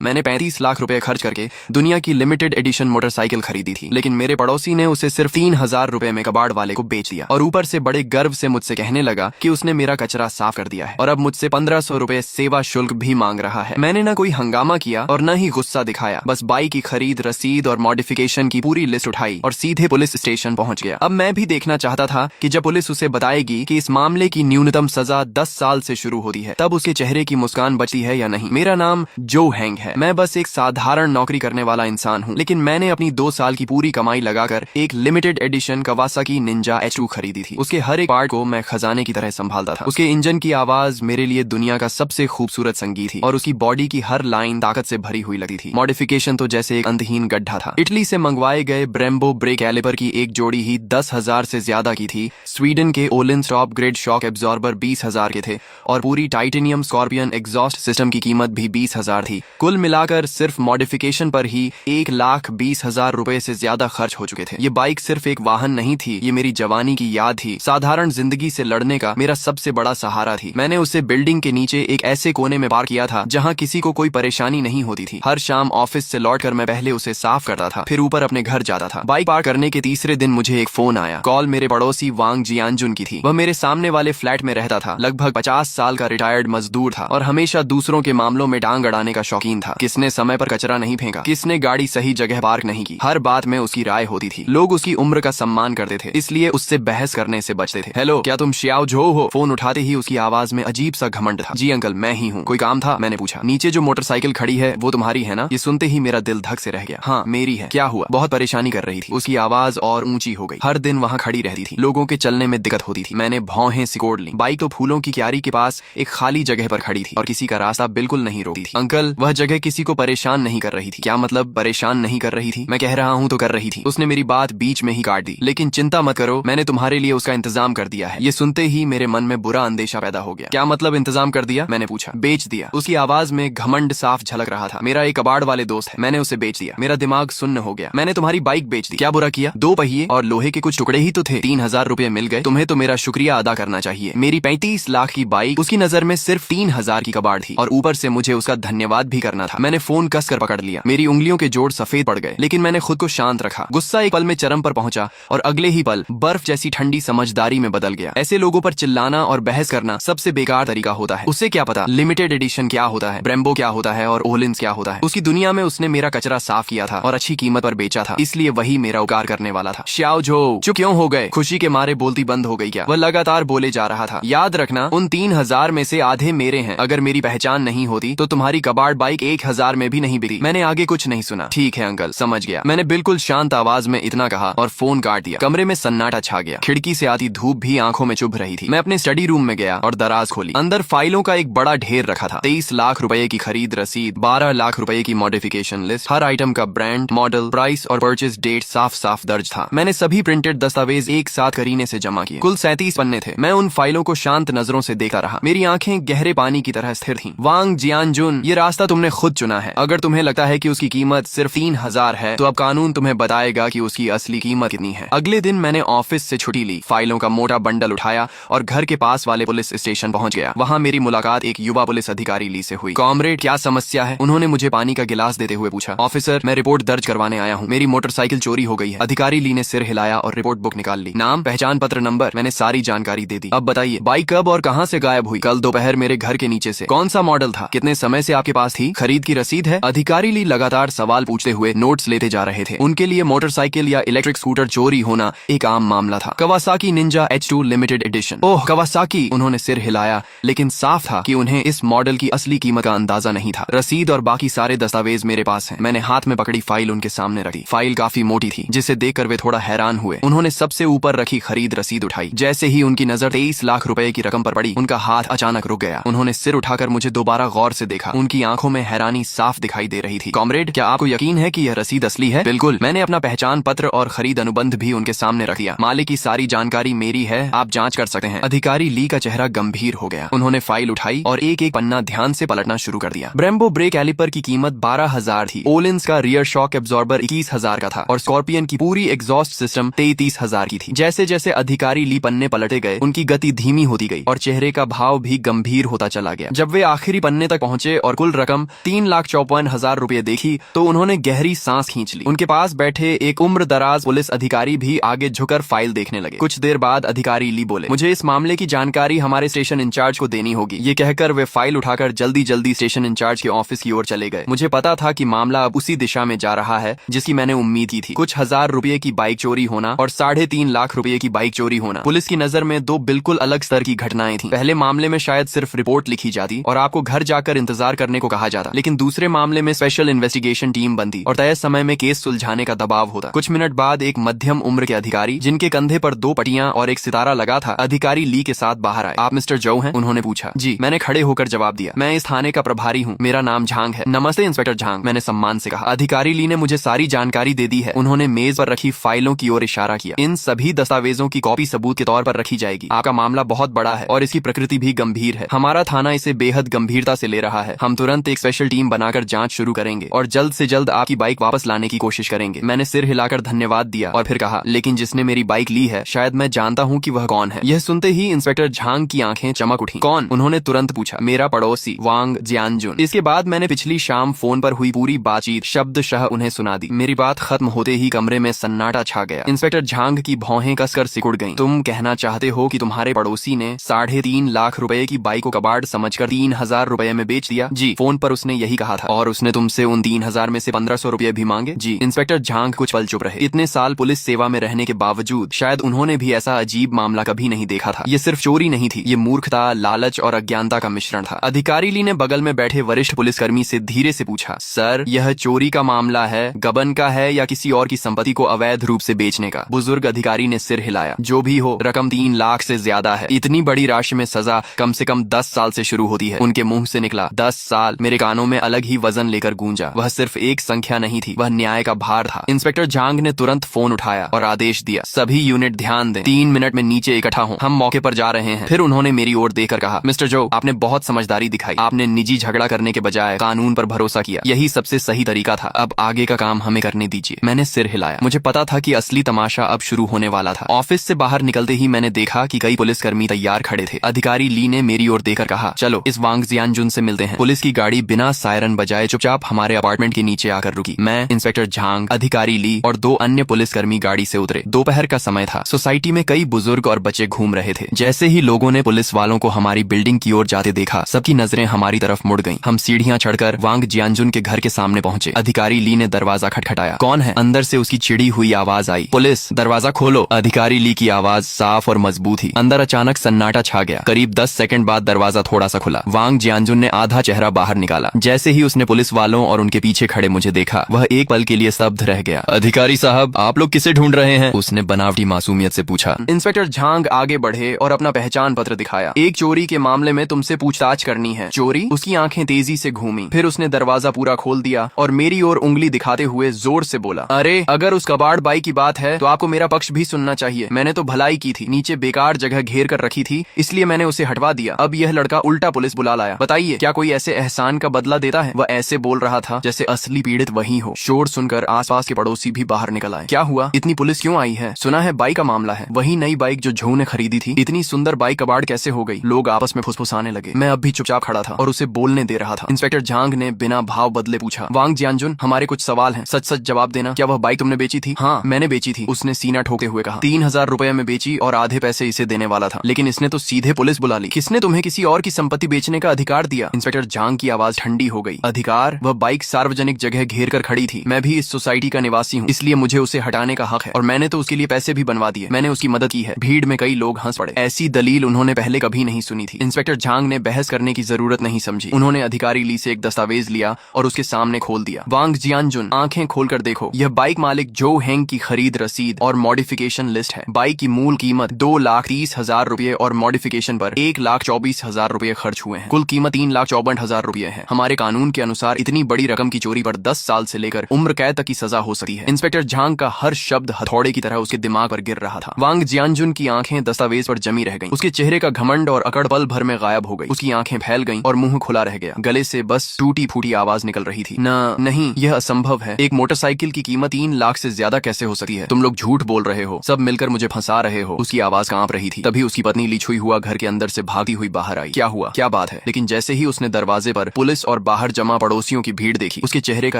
मैंने 35 लाख रुपए खर्च करके दुनिया की लिमिटेड एडिशन मोटरसाइकिल खरीदी थी, लेकिन मेरे पड़ोसी ने उसे सिर्फ 3,000 रुपए में कबाड़ वाले को बेच दिया और ऊपर से बड़े गर्व से मुझसे कहने लगा कि उसने मेरा कचरा साफ कर दिया है और अब मुझसे 1500 रुपए सेवा शुल्क भी मांग रहा है। मैंने न कोई हंगामा किया और न ही गुस्सा दिखाया, बस बाइक की खरीद, रसीद और मॉडिफिकेशन की पूरी लिस्ट उठाई और सीधे पुलिस स्टेशन पहुंच गया। अब मैं भी देखना चाहता था कि जब पुलिस उसे बताएगी कि इस मामले की न्यूनतम सजा 10 साल से शुरू होती है, तब उसके चेहरे की मुस्कान बचती है या नहीं। मेरा नाम जो हैंग है, मैं बस एक साधारण नौकरी करने वाला इंसान हूँ, लेकिन मैंने अपनी 2 साल की पूरी कमाई लगाकर एक limited edition Kawasaki Ninja H2 खरीदी थी। उसके हर एक पार्ट को मैं खजाने की तरह संभालता था। उसके इंजन की आवाज मेरे लिए दुनिया का सबसे खूबसूरत संगीत थी और उसकी बॉडी की हर लाइन ताकत से भरी हुई लगती थी। मॉडिफिकेशन तो जैसे एक अंतहीन गड्ढा था। इटली से मंगवाए गए ब्रेम्बो ब्रेक कैलिपर की एक जोड़ी ही 10,000 से ज्यादा की थी। स्वीडन के ओलिंस टॉप ग्रेड शॉक एब्जॉर्बर 20,000 के थे और पूरी टाइटेनियम स्कॉर्पियन एग्जॉस्ट सिस्टम की कीमत भी 20,000 थी। कुल मिलाकर सिर्फ मॉडिफिकेशन पर ही 1,20,000 रुपए से ज्यादा खर्च हो चुके थे। ये बाइक सिर्फ एक वाहन नहीं थी, ये मेरी जवानी की याद थी, साधारण जिंदगी से लड़ने का मेरा सबसे बड़ा सहारा थी। मैंने उसे बिल्डिंग के नीचे एक ऐसे कोने में पार्क किया था जहाँ किसी को कोई परेशानी नहीं होती थी। हर शाम ऑफिस से लौटकर मैं पहले उसे साफ करता था, फिर ऊपर अपने घर जाता था। बाइक पार्क करने के तीसरे दिन मुझे एक फोन आया। कॉल मेरे पड़ोसी वांग जियानजुन की थी। वह मेरे सामने वाले फ्लैट में रहता था। लगभग 50 साल का रिटायर्ड मजदूर था और हमेशा दूसरों के मामलों में टांग अड़ाने का शौकीन था। किसने समय पर कचरा नहीं फेंका, किसने गाड़ी सही जगह पार्क नहीं की, हर बात में उसकी राय होती थी। लोग उसकी उम्र का सम्मान करते थे, इसलिए उससे बहस करने से बचते थे। हेलो, क्या तुम श्याओ झो हो? फोन उठाते ही उसकी आवाज में अजीब सा घमंड था। जी अंकल, मैं ही हूँ। कोई काम था? मैंने पूछा। नीचे जो मोटरसाइकिल खड़ी है वो तुम्हारी है ना? ये सुनते ही मेरा दिल धक से रह गया। हाँ, मेरी है। क्या हुआ? बहुत परेशानी कर रही थी। उसकी आवाज और ऊंची हो गई। हर दिन वहाँ खड़ी रहती थी, लोगों के चलने में दिक्कत होती थी। मैंने भौहें सिकोड़ ली। बाइक तो फूलों की क्यारी के पास एक खाली जगह पर खड़ी थी और किसी का रास्ता बिल्कुल नहीं रोकती थी। अंकल, वह जगह किसी को परेशान नहीं कर रही थी। क्या मतलब परेशान नहीं कर रही थी? मैं कह रहा हूँ तो कर रही थी। उसने मेरी बात बीच में ही काट दी। लेकिन चिंता मत करो, मैंने तुम्हारे लिए उसका इंतजाम कर दिया है। ये सुनते ही मेरे मन में बुरा अंदेशा पैदा हो गया। क्या मतलब इंतजाम कर दिया? मैंने पूछा। बेच दिया। उसकी आवाज में घमंड साफ झलक रहा था। मेरा एक कबाड़ वाले दोस्त है, मैंने उसे बेच दिया। मेरा दिमाग सुन्न हो गया। मैंने तुम्हारी बाइक बेच दी। क्या बुरा किया? 2 पहिए और लोहे के कुछ टुकड़े ही तो थे। 3,000 रुपए मिल गए। तुम्हें तो मेरा शुक्रिया अदा करना चाहिए। मेरी 35 लाख की बाइक उसकी नजर में सिर्फ 3,000 की कबाड़ थी और ऊपर से मुझे उसका धन्यवाद भी करना था। मैंने फोन कसकर पकड़ लिया। मेरी उंगलियों के जोड़ सफेद पड़ गए, लेकिन मैंने खुद को शांत रखा। गुस्सा एक पल में चरम पर पहुंचा और अगले ही पल बर्फ जैसी ठंडी समझदारी में बदल गया। ऐसे लोगों पर चिल्लाना और बहस करना सबसे बेकार तरीका होता है। उसे क्या पता लिमिटेड एडिशन क्या होता है, ब्रेम्बो क्या होता है और ओलिंस क्या होता है। उसकी दुनिया में उसने मेरा कचरा साफ किया था और अच्छी कीमत पर बेचा था, इसलिए वही मेरा उपकार करने वाला था। श्याओ झो, चुप क्यों हो गए? खुशी के मारे बोलती बंद हो गई क्या? वह लगातार बोले जा रहा था। याद रखना, उन 3,000 में से आधे मेरे हैं। अगर मेरी पहचान नहीं होती तो तुम्हारी कबाड़ बाइक 1,000 में भी नहीं बिकी। मैंने आगे कुछ नहीं सुना। ठीक है अंकल, समझ गया। मैंने बिल्कुल शांत आवाज में इतना कहा और फोन काट दिया। कमरे में सन्नाटा छा गया। खिड़की से आती धूप भी आंखों में चुभ रही थी। मैं अपने स्टडी रूम में गया और दराज खोली। अंदर फाइलों का एक बड़ा ढेर रखा था। 23 लाख रुपए की खरीद रसीद, 12 लाख रुपए की मॉडिफिकेशन लिस्ट, हर आइटम का ब्रांड, मॉडल, प्राइस और परचेज डेट साफ साफ दर्ज था। मैंने सभी प्रिंटेड दस्तावेज एक साथ करीने से जमा किए। कुल 37 पन्ने थे। मैं उन फाइलों को शांत नजरों से देखता रहा। मेरी आंखें गहरे पानी की तरह स्थिर थीं। वांग जियानजुन, ये रास्ता तुमने खुद चुना है। अगर तुम्हें लगता है कि उसकी कीमत सिर्फ 3,000 है, तो अब कानून तुम्हें बताएगा कि उसकी असली कीमत कितनी है। अगले दिन मैंने ऑफिस से छुट्टी ली, फाइलों का मोटा बंडल उठाया और घर के पास वाले पुलिस स्टेशन पहुंच गया। वहां मेरी मुलाकात एक युवा पुलिस अधिकारी ली से हुई। कॉमरेड, क्या समस्या है? उन्होंने मुझे पानी का गिलास देते हुए पूछा। ऑफिसर, मैं रिपोर्ट दर्ज करवाने आया हूँ। मेरी मोटरसाइकिल चोरी हो गई है। अधिकारी ली ने सिर हिलाया और रिपोर्ट बुक निकाल ली। नाम, पहचान पत्र, नंबर, मैंने सारी जानकारी दे दी। अब बताइए, बाइक कब और कहाँ से गायब हुई? कल दोपहर मेरे घर के नीचे से। कौन सा मॉडल था? कितने समय से आपके पास थी? खरीद की रसीद है? अधिकारी ली लगातार सवाल पूछते हुए नोट्स लेते जा रहे थे। उनके लिए मोटरसाइकिल या इलेक्ट्रिक स्कूटर चोरी होना एक आम मामला था। Kawasaki Ninja H2 limited edition. Oh Kawasaki, उन्होंने सिर हिलाया, लेकिन साफ था कि उन्हें इस मॉडल की असली कीमत का अंदाजा नहीं था। रसीद और बाकी सारे दस्तावेज मेरे पास हैं। मैंने हाथ में पकड़ी फाइल उनके सामने रखी। फाइल काफी मोटी थी, जिसे देखकर वे थोड़ा हैरान हुए। उन्होंने सबसे ऊपर रखी खरीद रसीद उठाई। जैसे ही उनकी नजर 23 लाख रुपए की रकम पर पड़ी, उनका हाथ अचानक रुक गया। उन्होंने सिर उठाकर मुझे दोबारा गौर से देखा। उनकी आंखों में हैरानी साफ दिखाई दे रही थी। कॉमरेड, क्या आपको यकीन है कि यह रसीद असली है? बिल्कुल। मैंने अपना पहचान पत्र और खरीद अनुबंध भी उनके सामने रख दिया। मालिक की सारी जानकारी मेरी है, आप जांच कर सकते हैं। अधिकारी ली का चेहरा गंभीर हो गया। उन्होंने फाइल उठाई और एक एक पन्ना ध्यान से पलटना शुरू कर दिया। ब्रेम्बो ब्रेक कैलिपर की कीमत 12,000 थी। ओलिंस का रियर शॉक एब्जॉर्बर 21,000 का था और स्कॉर्पियन की पूरी एग्जॉस्ट सिस्टम 33,000 की थी। जैसे जैसे अधिकारी ली पन्ने पलटे गए, उनकी गति धीमी होती गई और चेहरे का भाव भी गंभीर होता चला गया। जब वे आखिरी पन्ने तक पहुंचे और कुल रकम 3,54,000 रुपए देखी तो उन्होंने गहरी सांस खींच ली। उनके पास बैठे एक उम्र दराज पुलिस अधिकारी भी आगे झुककर फाइल देखने लगे। कुछ देर बाद अधिकारी ली बोले, मुझे इस मामले की जानकारी हमारे स्टेशन इंचार्ज को देनी होगी। ये कहकर वे फाइल उठाकर जल्दी जल्दी स्टेशन इंचार्ज के ऑफिस की ओर चले गए। मुझे पता था कि मामला अब उसी दिशा में जा रहा है जिसकी मैंने उम्मीद की थी। कुछ हजार रुपए की बाइक चोरी होना और 3.5 लाख रुपए की बाइक चोरी होना पुलिस की नजर में दो बिल्कुल अलग स्तर की घटनाएं थी। पहले मामले में शायद सिर्फ रिपोर्ट लिखी जाती और आपको घर जाकर इंतजार करने को कहा जाता, लेकिन दूसरे मामले में स्पेशल इन्वेस्टिगेशन टीम बनती और तय समय में केस सुलझाने का दबाव होता। कुछ मिनट बाद एक मध्यम उम्र के अधिकारी जिनके कंधे पर 2 पट्टियां और एक सितारा लगा था, अधिकारी ली के साथ बाहर आए। आप मिस्टर जो हैं? उन्होंने पूछा। जी, मैंने खड़े होकर जवाब दिया। मैं इस थाने का प्रभारी हूँ, मेरा नाम झांग है। नमस्ते इंस्पेक्टर झांग, मैंने सम्मान से कहा। अधिकारी ली ने मुझे सारी जानकारी दे दी है। उन्होंने मेज पर रखी फाइलों की ओर इशारा किया। इन सभी दस्तावेजों की कॉपी सबूत के तौर पर रखी जाएगी। आपका मामला बहुत बड़ा है और इसकी प्रकृति भी गंभीर है। हमारा थाना इसे बेहद गंभीरता से ले रहा है। हम तुरंत एक स्पेशल टीम बनाकर जांच शुरू करेंगे और जल्द से जल्द आपकी बाइक वापस लाने की कोशिश करेंगे। मैंने सिर हिलाकर धन्यवाद दिया और फिर कहा, लेकिन जिसने मेरी बाइक ली है शायद मैं जानता हूँ कि वह कौन है। यह सुनते ही इंस्पेक्टर झांग की आंखें चमक उठी। कौन? उन्होंने तुरंत पूछा। मेरा पड़ोसी वांग जियानजुन। इसके बाद मैंने पिछली शाम फोन पर हुई पूरी बातचीत शब्दशः उन्हें सुना दी। मेरी बात खत्म होते ही कमरे में सन्नाटा छा गया। इंस्पेक्टर झांग की भौहें कसकर सिकुड़ गईं। तुम कहना चाहते हो कि तुम्हारे पड़ोसी ने 3.5 लाख रुपए की बाइक को कबाड़ समझकर 3,000 रुपए में बेच दिया? जी, फोन पर उसने यही कहा था। और उसने तुमसे उन 3,000 में से 1,500 रुपए भी मांगे? जी। इंस्पेक्टर झांग कुछ पल चुप रहे। इतने साल पुलिस सेवा में रहने के बावजूद शायद उन्होंने भी ऐसा अजीब मामला कभी नहीं देखा था। ये सिर्फ चोरी नहीं थी, ये मूर्खता, लालच और अज्ञानता का मिश्रण था। अधिकारी ली ने बगल में बैठे वरिष्ठ पुलिसकर्मी से धीरे से पूछा, सर, यह चोरी का मामला है, गबन का है या किसी और की संपत्ति को अवैध रूप से बेचने का? बुजुर्ग अधिकारी ने सिर हिलाया। जो भी हो, रकम 3 लाख से ज्यादा है। इतनी बड़ी राशि में सजा कम से कम 10 साल से शुरू होती है। उनके मुंह से निकला 10 साल। मेरे कानों में अलग ही वजन लेकर गूंजा। वह सिर्फ एक संख्या नहीं थी, वह न्याय का भार था। इंस्पेक्टर झांग ने तुरंत फोन उठाया और आदेश दिया, सभी यूनिट ध्यान दें, 3 मिनट में नीचे इकट्ठा हों, हम मौके पर जा रहे हैं। फिर उन्होंने मेरी ओर देखकर कहा, मिस्टर जो, आपने बहुत समझदारी दिखाई। आपने निजी झगड़ा करने के बजाय कानून पर भरोसा किया। यही सबसे सही तरीका था। अब आगे का काम हमें करने दीजिए। मैंने सिर हिलाया। मुझे पता था कि असली तमाशा अब शुरू होने वाला था। ऑफिस से बाहर निकलते ही मैंने देखा कि कई पुलिसकर्मी तैयार खड़े थे। अधिकारी ली ने मेरी ओर देखकर कहा, चलो इस वांग जियानजुन से मिलते हैं। पुलिस की गाड़ी बिना सायरन बजाए चुपचाप हमारे अपार्टमेंट के नीचे आकर रुकी। मैं, इंस्पेक्टर झांग, अधिकारी ली और 2 अन्य पुलिसकर्मी गाड़ी से उतरे। दोपहर का समय था। सोसाइटी में कई बुजुर्ग और बच्चे घूम रहे थे। जैसे ही लोगों ने पुलिस वालों को हमारी बिल्डिंग की ओर जाते देखा, सबकी नजरें हमारी तरफ मुड़ गईं। हम सीढ़ियां चढ़कर वांग जियानजुन के घर के सामने पहुंचे। अधिकारी ली ने दरवाजा खटखटाया। कौन है? अंदर से उसकी चिड़ी हुई आवाज आई। पुलिस, दरवाजा खोलो। अधिकारी ली की आवाज साफ और मजबूत थी। अंदर अचानक सन्नाटा छा गया। करीब 10 सेकंड बाद दरवाजा थोड़ा सा खुला। वांग जियानजुन ने आधा चेहरा बाहर निकाला। जैसे ही उसने पुलिस वालों और उनके पीछे खड़े मुझे देखा, वह एक पल के लिए स्तब्ध रह गया। अधिकारी साहब, आप लोग किसे ढूंढ रहे हैं? उसने बनावटी मासूमियत से पूछा। इंस्पेक्टर झांग आगे बढ़े और अपना पहचान पत्र दिखाया। एक चोरी के मामले में तुमसे पूछताछ करनी है। चोरी? उसकी आंखें तेजी से घूमी। फिर उसने दरवाजा पूरा खोल दिया और मेरी ओर उंगली दिखाते हुए जोर से बोला, अरे, अगर उस कबाड़ बाइक की बात है तो आपको मेरा पक्ष भी सुनना चाहिए। मैंने तो भलाई की थी, नीचे बेकार जगह घेर कर रखी थी, इसलिए मैंने उसे हटवा दिया। अब यह लड़का उल्टा पुलिस बुला लाया। बताइए, क्या कोई ऐसे एहसान का बदला देता है? वह ऐसे बोल रहा था जैसे असली पीड़ित वही हो। शोर सुनकर आसपास के पड़ोसी भी बाहर निकल आए। क्या हुआ? इतनी पुलिस क्यों आई है? सुना है बाइक का मामला है। वही नई बाइक जो झो ने खरीदी थी। इतनी सुंदर बाइक कबाड़ कैसे हो गई? लोग आपस में फुसफुसाने लगे। मैं अब भी चुपचाप खड़ा था और उसे बोलने दे रहा था। इंस्पेक्टर झांग ने बिना भाव बदले पूछा, वांग जियानजुन, हमारे कुछ सवाल हैं, सच सच जवाब देना। क्या वह बाइक तुमने बेची थी? हाँ, मैंने बेची थी। उसने सीना ठोके हुए कहा। 3,000 रुपए में बेची और आधे पैसे इसे देने वाला था, लेकिन इसने तो सीधे पुलिस बुला ली। किसने तुम्हें किसी और की संपत्ति बेचने का अधिकार दिया? इंस्पेक्टर झांग की आवाज ठंडी हो गई। अधिकार? वह बाइक सार्वजनिक जगह घेर कर खड़ी थी। मैं भी इस सोसाइटी का निवासी हूँ, इसलिए मुझे उसे हटाने का हक है और मैंने तो उसके लिए पैसे भी बनवा दिए। मैंने उसकी मदद की है। भीड़ में कई लोग हंस पड़े। ऐसी दलील उन्होंने पहले कभी नहीं सुनी थी। इंस्पेक्टर झांग ने बहस करने की जरूरत नहीं समझी। उन्होंने अधिकारी ली से एक दस्तावेज लिया और उसके सामने खोल दिया। वांग जियानजुन, आंखें खोलकर देखो, यह बाइक मालिक जो हेंग की खरीद रसीद और मॉडिफिकेशन लिस्ट है। बाइक की मूल कीमत 2,30,000 रुपए और मॉडिफिकेशन पर 1,24,000 रुपए खर्च हुए हैं। कुल कीमत 3,54,000 रुपए है। हमारे कानून के अनुसार इतनी बड़ी रकम की चोरी पर 10 साल से लेकर उम्र कैद तक की सजा हो सकती है। इंस्पेक्टर झांग का हर शब्द हथौड़े की तरह उसके दिमाग पर गिर रहा था। वांग जियानजुन की आंखें दस्तावेज पर जमी रह गईं। उसके चेहरे का घमंड और अकड़ पल भर में गायब हो गई। उसकी आंखें फैल गईं और मुंह खुला रह गया। गले से बस टूटी फूटी आवाज निकल रही थी, नहीं, यह असंभव है। एक मोटरसाइकिल की कीमत 3 लाख से ज्यादा कैसे हो सकती है? तुम लोग झूठ बोल रहे हो, सब मिलकर मुझे फंसा रहे हो। उसकी आवाज कांप रही थी। तभी उसकी पत्नी ली छुई हुआ घर के अंदर से भागी हुई बाहर आई। क्या हुआ? क्या बात है? लेकिन जैसे ही उसने दरवाजे पर पुलिस और बाहर जमा पड़ोसियों की भीड़ देखी, उसके चेहरे का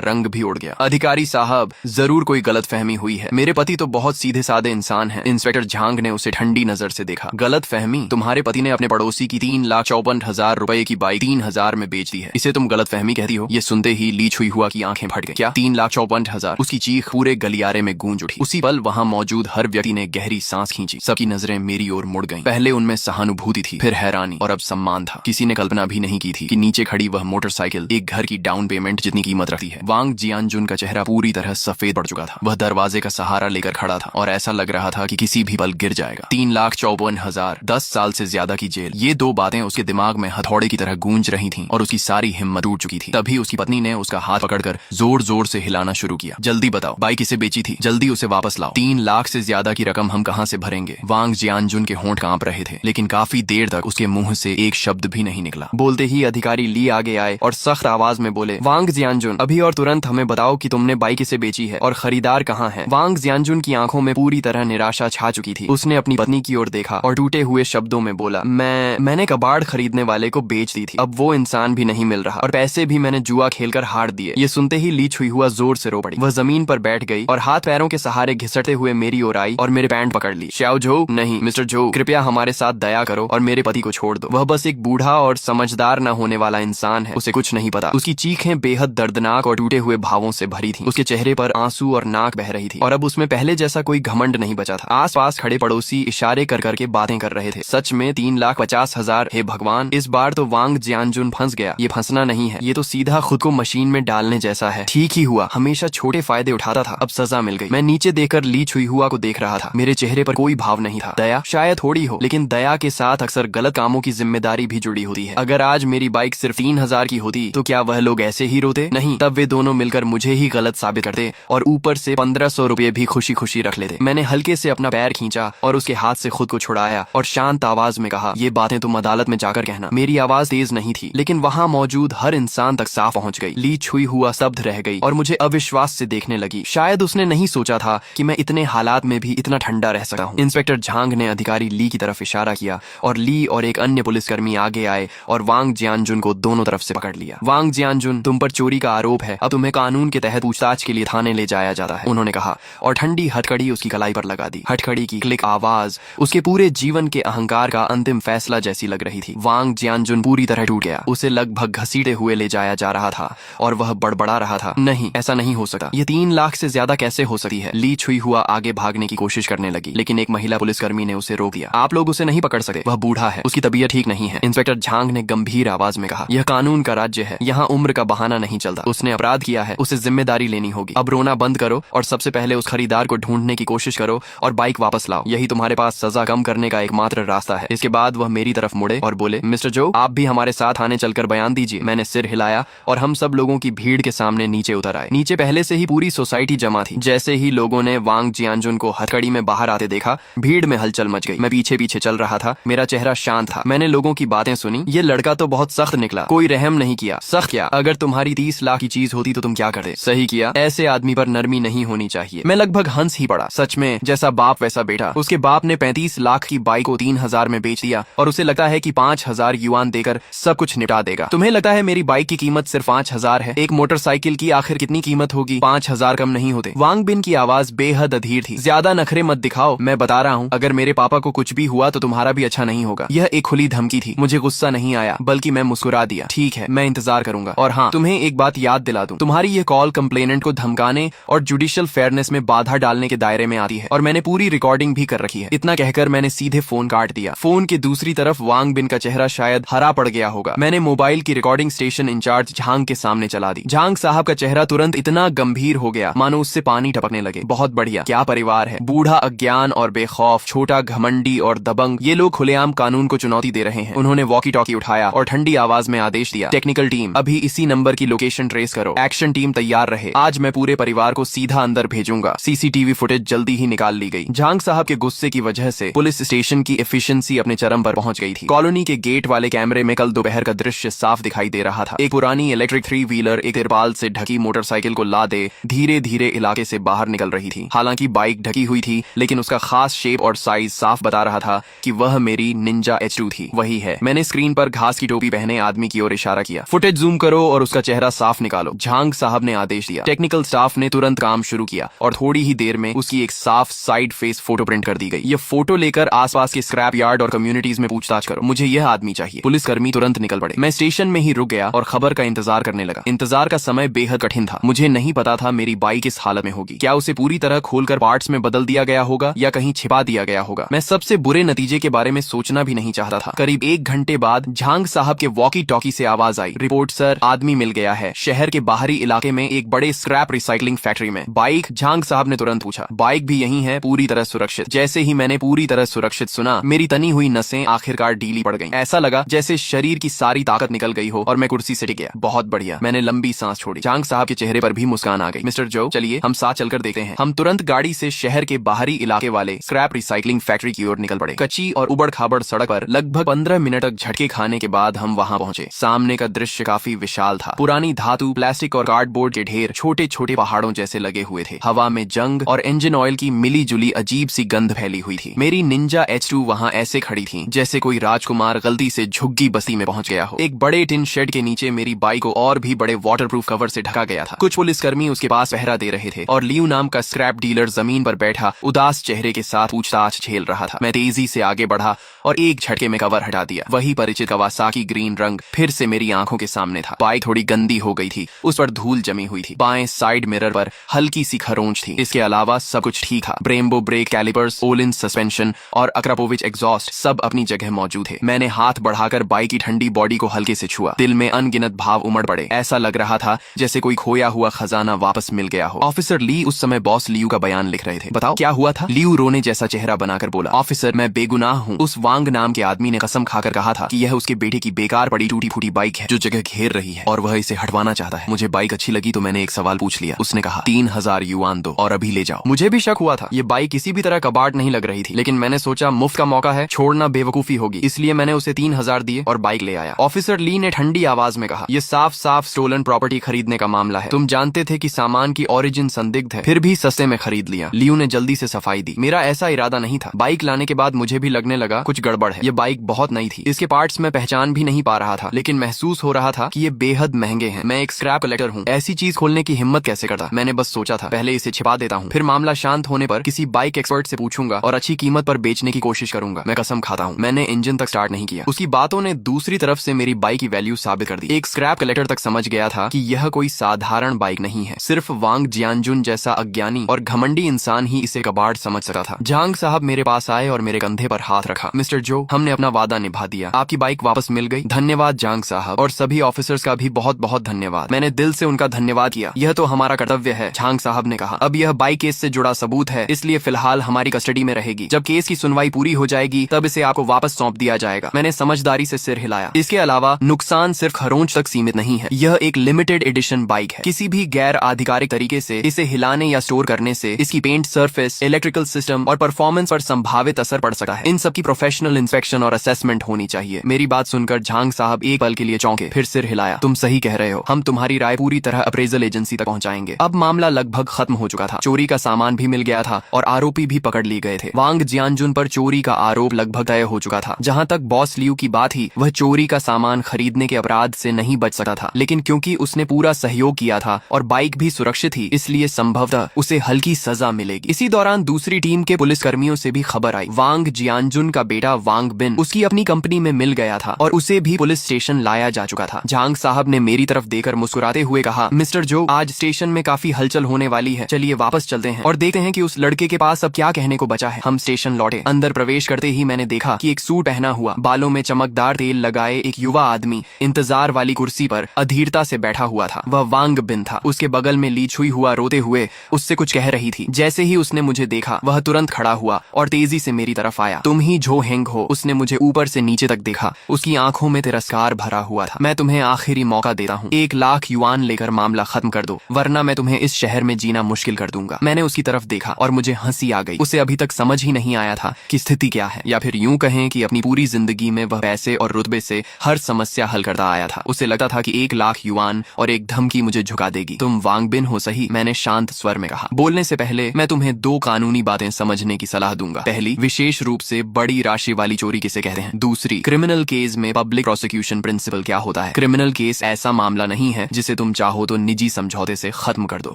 रंग भी उड़ गया। अधिकारी साहब, जरूर कोई गलतफहमी हुई है। मेरे पति तो बहुत सीधे साधे इंसान हैं। इंस्पेक्टर झांग ने उसे ठंडी नजर से देखा। गलतफहमी? तुम्हारे पति ने अपने पड़ोसी की 3,54,000 रुपए की बाइक 3,000 में बेच दी है, इसे तुम गलतफहमी कहती हो? ये सुनते ही ली छुई हुआ की आंखें फट गई। क्या 3,54,000? उसकी चीख पूरे गलियारे में गूंज उठी। उसी पल वहां मौजूद हर व्यक्ति ने गहरी सांस खींची। सबकी नजरें मेरी ओर मुड़ गईं। पहले उनमें सहानुभूति थी, फिर हैरानी और अब सम्मान था। किसी ने कल्पना भी नहीं की थी कि नीचे खड़ी वह मोटरसाइकिल एक घर की डाउन पेमेंट जितनी कीमत रखती है। वांग जियानजुन का चेहरा पूरी तरह सफेद पड़ चुका था। वह दरवाजे का सहारा लेकर खड़ा था और ऐसा लग रहा था कि किसी भी पल गिर जाएगा। 3,54,000, 10 साल से ज्यादा की जेल, ये दो बातें उसके दिमाग में हथौड़े की तरह गूंज रही थीं और उसकी सारी हिम्मत टूट चुकी थी। तभी उसकी पत्नी ने उसका हाथ पकड़कर जोर जोर से हिलाना शुरू किया। जल्दी बताओ, बाइक किसे बेची थी? जल्दी उसे वापस लाओ। 3 लाख से ज्यादा की रकम हम कहां से भरेंगे? वांग जियानजुन के होंठ कांप रहे थे, लेकिन काफी देर तक उसके मुंह से एक शब्द भी नहीं निकला। बोलते ही अधिकारी ली आगे आए और सख्त आवाज में बोले, वांग जियानजुन, अभी और तुरंत हमें बताओ कि तुमने बाइक किसे बेची है और खरीदार कहाँ है? वांग जियानजुन की आंखों में पूरी तरह निराशा छा चुकी थी। उसने अपनी पत्नी की ओर देखा और टूटे हुए शब्दों में बोला, मैंने कबाड़ खरीदने वाले को बेच दी थी। अब वो इंसान भी नहीं मिल रहा और पैसे भी मैंने जुआ खेलकर हार दिए। ये सुनते ही ली छुई हुआ जोर से रो पड़ी। वह जमीन पर बैठ गई और हाथ पैरों के सहारे घिसटते हुए मेरी ओर आई और मेरे पैंट पकड़ ली। श्याओ झो, नहीं मिस्टर झो, कृपया हमारे साथ दया करो और मेरे पति को छोड़ दो। वह बस एक बूढ़ा और समझदार न होने वाला इंसान है, उसे कुछ नहीं पता। उसकी चीखें बेहद दर्दनाक और टूटे हुए भावों से भरी थी। उसके चेहरे पर आंसू और नाक बह रही थी और अब उसमें पहले जैसा कोई घमंड नहीं बचा था। आस पास खड़े पड़ोसी इशारे कर करके बातें कर रहे थे। सच में 3,50,000? हे भगवान, इस बार तो वांग जियानजुन फंस गया। ये फंसना नहीं है, ये तो सीधा खुद को मशीन में डालने जैसा है। ठीक ही हुआ, हमेशा छोटे फायदे उठाता था, अब सजा मिल गई। मैं नीचे देखकर ली छुई हुआ को देख रहा था। मेरे चेहरे पर कोई भाव नहीं था। दया शायद थोड़ी हो, लेकिन दया के साथ अक्सर गलत कामों की जिम्मेदारी भी जुड़ी होती है। अगर आज मेरी बाइक सिर्फ 3,000 की होती तो क्या वह लोग ऐसे ही रोते? नहीं, तब वे दोनों मिलकर मुझे ही गलत साबित करते और ऊपर से 1,500 रुपए भी खुशी खुशी रख लेते। मैंने हल्के से अपना पैर खींचा और उसके हाथ से खुद को छुड़ाया और शांत आवाज में कहा, ये बातें तुम अदालत में जाकर कहना। मेरी आवाज तेज नहीं थी, लेकिन वहाँ मौजूद हर इंसान तक साफ पहुँच गई। ली छुई हुआ स्तब्ध रह गई और मुझे अविश्वास से देखने लगी। शायद उसने नहीं सोचा था कि मैं इतने हालात में भी इतना ठंडा रह सकता हूँ। इंस्पेक्टर झांग ने अधिकारी ली की तरफ इशारा किया और ली और एक अन्य पुलिसकर्मी आगे आए और वांग जियानजुन को दोनों तरफ से पकड़ लिया। वांग जियानजुन, तुम पर चोरी का आरोप है, अब तुम्हें कानून के तहत पूछताछ के लिए थाने ले जाया जाता है, उन्होंने कहा और ठंडी हथकड़ी उसकी कलाई पर लगा दी। हथकड़ी की क्लिक आवाज उसके पूरे जीवन के अहंकार का अंतिम फैसला जैसी लग रही थी। वांग जियानजुन पूरी तरह टूट गया। उसे लगभग घसीटे हुए ले जाया जा रहा था और वह बड़बड़ा रहा था, नहीं, ऐसा नहीं हो सकता। ये 3 लाख से ज्यादा कैसे हो सकती है? ली छुई हुआ आगे भागने की कोशिश करने लगी, लेकिन एक महिला पुलिसकर्मी ने उसे रोक दिया। आप लोग उसे नहीं पकड़ सकते, वह बूढ़ा है, उसकी तबीयत ठीक नहीं है। इंस्पेक्टर झांग ने गंभीर आवाज में कहा, यह कानून का राज्य है, यहाँ उम्र का बहाना नहीं चलता। उसने अपराध किया है, उसे जिम्मेदारी लेनी होगी। अब रोना बंद करो और सबसे पहले उस खरीदार को ढूंढने की कोशिश करो और बाइक वापस लाओ। यही तुम्हारे पास सजा कम करने का एकमात्र रास्ता है। इसके बाद वह मेरी तरफ मुड़े और बोले, मिस्टर जो, आप भी हमारे साथ थाने चलकर बयान दीजिए। मैंने सिर हिलाया और हम सब लोगों की भीड़ के सामने नीचे उतर आए। नीचे पहले से ही पूरी सोसाइटी जमा थी। जैसे ही लोगों ने वांग जियानजुन को हथकड़ी में बाहर आते देखा, भीड़ में हलचल मच गई। मैं पीछे पीछे चल रहा था, मेरा चेहरा शांत था। मैंने लोगों की बातें सुनी। ये लड़का तो बहुत सख्त निकला, कोई रहम नहीं किया। सख्त क्या? अगर तुम्हारी 30 लाख की चीज होती तो तुम क्या करते? सही किया, ऐसे आदमी पर नरमी नहीं होनी चाहिए। मैं लगभग हंस ही पड़ा। सच में, जैसा बाप वैसा बेटा। उसके बाप ने 35 लाख की बाइक को 3,000 में बेच दिया और उसे लगता है कि 5,000 युआन देकर सब कुछ निपटा देगा। तुम्हें लगता है मेरी बाइक की कीमत सिर्फ 5,000 है? एक मोटरसाइकिल की आखिर कितनी कीमत होगी? 5,000 कम नहीं होते। वांग बिन की आवाज बेहद अधीर थी। ज्यादा नखरे मत दिखाओ, मैं बता रहा हूँ, अगर मेरे पापा को कुछ भी हुआ तो तुम्हारा भी अच्छा नहीं होगा। यह एक खुली धमकी थी। मुझे गुस्सा नहीं आया, बल्कि मैं मुस्कुरा दिया। ठीक है, मैं इंतजार करूंगा। और हाँ, तुम्हें एक बात याद दिला दूं, तुम्हारी ये कॉल कंप्लेनेंट को धमकाने और जुडिशियल फेयरनेस में बाधा डालने के दायरे में आती है और मैंने पूरी रिकॉर्डिंग भी कर रखी है। इतना कहकर मैंने सीधे फोन काट दिया। फोन के दूसरी तरफ वांग बिन का चेहरा शायद हरा पड़ गया होगा। मैंने मोबाइल की रिकॉर्डिंग स्टेशन इंचार्ज झांग के सामने चला दी। झांग साहब का चेहरा तुरंत इतना गंभीर हो गया मानो उससे पानी टपकने लगे। बहुत बढ़िया, क्या परिवार है। बूढ़ा अज्ञान और बेखौफ, छोटा घमंडी और दबंग, ये लोग खुलेआम कानून को चुनौती दे रहे हैं। उन्होंने वॉकी टॉकी उठाया और ठंडी आवाज में आदेश दिया, टेक्निकल टीम, अभी इसी नंबर की लोकेशन ट्रेस करो। एक्शन टीम तैयार रहे। आज मैं पूरे परिवार को सीधा अंदर भेजूंगा। सीसीटीवी फुटेज जल्दी ही निकाल ली गई। झांग साहब के गुस्से की वजह से पुलिस स्टेशन की एफिशिएंसी अपने चरम पर पहुंच गई थी। कॉलोनी के गेट वाले कैमरे में कल दोपहर का दृश्य साफ दिखाई दे रहा था। एक पुरानी इलेक्ट्रिक 3 व्हीलर एक तिरपाल से ढकी मोटरसाइकिल को लादे धीरे धीरे इलाके से बाहर निकल रही थी। हालांकि बाइक ढकी हुई थी, लेकिन उसका खास शेप और साइज साफ बता रहा था कि वह मेरी निंजा H2 थी। वही है। मैंने स्क्रीन पर घास की टोपी पहने आदमी की ओर इशारा किया। फुटेज जूम करो और उसका चेहरा साफ निकालो। झांग साहब ने आदेश दिया। टेक्निकल स्टाफ ने तुरंत काम शुरू किया और थोड़ी ही देर में उसकी एक साफ साइड फेस फोटो प्रिंट कर दी गई। ये फोटो लेकर आसपास के स्क्रैप यार्ड और कम्युनिटीज में पूछताछ करो, मुझे यह आदमी चाहिए। पुलिसकर्मी तुरंत निकल पड़े। मैं स्टेशन में ही रुक गया और खबर का इंतजार करने लगा। इंतजार का समय बेहद कठिन था। मुझे नहीं पता था मेरी बाइक किस हालत में होगी। क्या उसे पूरी तरह खोलकर पार्ट्स में बदल दिया गया होगा या कहीं छिपा दिया गया होगा। मैं सबसे बुरे नतीजे के बारे में सोचना भी नहीं चाहता था। करीब 1 घंटे बाद झांग साहब के वॉकी टॉकी से आवाज आई, रिपोर्ट सर, आदमी मिल गया है शहर के बाहरी इलाके में एक बड़े स्क्रैप रिसाइकलिंग फैक्ट्री में। बाइक? झांग साहब ने तुरंत पूछा। बाइक भी यही है, पूरी तरह सुरक्षित। जैसे ही मैंने पूरी तरह सुरक्षित सुना, मेरी तनी हुई नसें आखिरकार ढीली पड़ गईं। ऐसा लगा जैसे शरीर की सारी ताकत निकल गई हो और मैं कुर्सी से टिक गया। बहुत बढ़िया, मैंने लंबी सांस छोड़ी। झांग साहब के चेहरे पर भी मुस्कान आ गई। मिस्टर जो, चलिए हम साथ चलकर देखते हैं। हम तुरंत गाड़ी से शहर के बाहरी इलाके वाले स्क्रैप रिसाइकलिंग फैक्ट्री की ओर निकल पड़े। कच्ची और उबड़ खाबड़ सड़क पर लगभग 15 मिनट तक झटके खाने के बाद हम वहां पहुंचे। सामने का दृश्य काफी विशाल था। पुरानी धातु, प्लास्टिक और कार्डबोर्ड के ढेर छोटे छोटे पहाड़ों जैसे लगे हुए थे। हवा में जंग और इंजन ऑयल की मिली जुली अजीब सी गंध फैली हुई थी। मेरी निंजा H2 वहां ऐसे खड़ी थी जैसे कोई राजकुमार गलती से झुग्गी बस्ती में पहुंच गया हो। एक बड़े टिन शेड के नीचे मेरी बाइक को और भी बड़े वाटरप्रूफ कवर से ढका गया था। कुछ पुलिसकर्मी उसके पास पहरा दे रहे थे और लियू नाम का स्क्रैप डीलर जमीन पर बैठा उदास चेहरे के साथ पूछताछ झेल रहा था। मैं तेजी से आगे बढ़ा और एक झटके में कवर हटा दिया। वही परिचित कवासाकी ग्रीन रंग फिर से मेरी आंखों के सामने था। बाइक थोड़ी गंदी हो गई थी, उस पर धूल जमी हुई थी। बाएं साइड मिरर पर हल्की सी खरोंच थी। इसके अलावा सब कुछ ठीक था। Brembo brake calipers, Olin suspension और अक्रापोविच एग्जॉस्ट सब अपनी जगह मौजूद थे। मैंने हाथ बढ़ाकर बाइक की ठंडी बॉडी को हल्के से छुआ। दिल में अनगिनत भाव उमड़ पड़े। ऐसा लग रहा था जैसे कोई खोया हुआ खजाना वापस मिल गया हो। ऑफिसर ली उस समय बॉस लियू का बयान लिख रहे थे। बताओ क्या हुआ था? लियू रोने जैसा चेहरा बनाकर बोला, ऑफिसर मैं बेगुनाह हूँ। उस वांग नाम के आदमी ने कसम खाकर कहा था कि यह उसके बेटे की बेकार पड़ी टूटी फूटी बाइक है जो जगह घेर रही है और वह इसे हटवाना चाहता है। मुझे बाइक अच्छी लगी तो मैंने एक सवाल पूछ लिया। उसने कहा 3000 युआन दो और अभी ले जाओ। मुझे भी शक हुआ था। ये बाइक किसी भी तरह कबाड़ नहीं लग रही थी, लेकिन मैंने सोचा मुफ्त का मौका है, छोड़ना बेवकूफी होगी, इसलिए मैंने उसे 3000 दिए और बाइक ले आया। ऑफिसर ली ने ठंडी आवाज में कहा, यह साफ साफ स्टोलन प्रॉपर्टी खरीदने का मामला है। तुम जानते थे कि सामान की ओरिजिन संदिग्ध है, फिर भी सस्ते में खरीद लिया। लियू ने जल्दी से सफाई दी। मेरा ऐसा इरादा नहीं था। बाइक लाने के बाद मुझे भी लगने लगा कुछ गड़बड़ है। ये बाइक बहुत नई थी, इसके पार्ट्स में पहचान भी नहीं पा रहा था, लेकिन महसूस हो रहा था कि ये बेहद महंगे हैं। मैं एक स्क्रैप कलेक्टर हूँ, ऐसी चीज खोलने की हिम्मत कैसे करता। मैंने बस सोचा था पहले इसे छिपा देता हूँ, फिर मामला शांत होने पर किसी बाइक एक्सपर्ट से पूछूंगा और अच्छी कीमत पर बेचने की कोशिश करूंगा। मैं कसम खाता हूँ मैंने इंजन तक स्टार्ट नहीं किया। उसकी बातों ने दूसरी तरफ से मेरी बाइक की वैल्यू साबित कर दी। एक स्क्रैप कलेक्टर तक समझ गया था कि यह कोई साधारण बाइक नहीं है। सिर्फ वांग जियानजुन जैसा अज्ञानी और घमंडी इंसान ही इसे कबाड़ समझ सकता था। झांग साहब मेरे पास आए और मेरे कंधे पर हाथ रखा। मिस्टर जो, हमने अपना वादा निभा दिया, आपकी बाइक वापस मिल गई। धन्यवाद झांग साहब, और सभी ऑफिसर्स का भी बहुत बहुत धन्यवाद। मैंने दिल से उनका धन्यवाद किया। यह तो हमारा कर्तव्य है, झांग साहब ने कहा। अब यह बाइक केस से जुड़ा सबूत है, इसलिए फिलहाल हमारी कस्टडी में रहेगी। जब केस की सुनवाई पूरी हो जाएगी तब इसे आपको वापस सौंप दिया जाएगा। मैंने समझदारी से सिर हिलाया। इसके अलावा नुकसान सिर्फ खरोंच तक सीमित नहीं है। यह एक लिमिटेड एडिशन बाइक है। किसी भी गैर आधिकारिक तरीके से इसे हिलाने या स्टोर करने से इसकी पेंट सरफेस, इलेक्ट्रिकल सिस्टम और परफॉर्मेंस पर संभावित असर पड़ सकता है। इन सब की प्रोफेशनल इंस्पेक्शन और असेसमेंट होनी चाहिए। मेरी बात सुनकर झांग साहब एक पल के लिए चौंके, फिर सिर हिलाया। तुम सही कह रहे हो, हम तुम्हारी राय पूरी तरह अप्रेजल एजेंसी तक पहुंचाएंगे। अब मामला लगभग खत्म हो चुका था। चोरी का सामान भी मिल गया था और आरोपी भी पकड़ लिए गए थे। वांग जियानजुन पर चोरी का आरोप लगभग तय हो चुका था। जहां तक बॉस लियू की बात ही, वह चोरी का सामान खरीदने के अपराध से नहीं बच सका था, लेकिन क्योंकि उसने पूरा सहयोग किया था और बाइक भी सुरक्षित थी, इसलिए संभवतः उसे हल्की सजा मिलेगी। इसी दौरान दूसरी टीम के पुलिसकर्मियों से भी खबर आई। वांग जियानजुन का बेटा वांग बिन उसकी अपनी कंपनी में मिल गया था और उसे भी पुलिस स्टेशन लाया जा चुका था। झांग साहब ने मेरी तरफ देखकर मुस्कुराते हुए कहा, मिस्टर जो, आज स्टेशन में काफी हलचल होने वाली है, चलिए वापस चलते हैं और देखते हैं कि उस लड़के के पास अब क्या कहने को बचा है। हम स्टेशन लौटे। अंदर प्रवेश करते ही मैंने देखा कि एक सूट पहना हुआ, बालों में चमकदार तेल लगाए एक युवा आदमी इंतजार वाली कुर्सी पर अधीरता से बैठा हुआ था। वह वांग बिन था। उसके बगल में ली छुई हुआ रोते हुए उससे कुछ कह रही थी। जैसे ही उसने मुझे देखा, वह तुरंत खड़ा हुआ और तेजी से मेरी तरफ आया। तुम ही जो हेंग हो? उसने मुझे ऊपर से नीचे तक देखा। उसकी आंखों में तिरस्कार भरा हुआ था। मैं तुम्हें आखिरी मौका देता हूँ, 1 लाख युआन लेकर मामला खत्म कर दो, वरना मैं तुम्हें इस शहर में जीना मुश्किल कर दूंगा। मैंने उसकी तरफ देखा और मुझे हंसी आ गई। उसे अभी तक समझ ही नहीं आया था कि स्थिति क्या है, या फिर यूं कहें कि अपनी पूरी जिंदगी में वह पैसे और रुतबे से हर समस्या हल करता आया था। उसे लगता था कि 1 लाख युआन और एक धमकी मुझे झुका देगी। तुम वांग बिन हो सही, मैंने शांत स्वर में कहा। बोलने से पहले मैं तुम्हें 2 कानूनी बातें समझने की सलाह दूंगा। पहली, विशेष रूप से बड़ी राशि वाली चोरी किसे कहते हैं। दूसरी, क्रिमिनल केस में पब्लिक प्रोसिक्यूशन प्रिंसिपल क्या होता होता है। क्रिमिनल केस ऐसा मामला नहीं है जिसे तुम चाहो तो निजी समझौते से खत्म कर दो।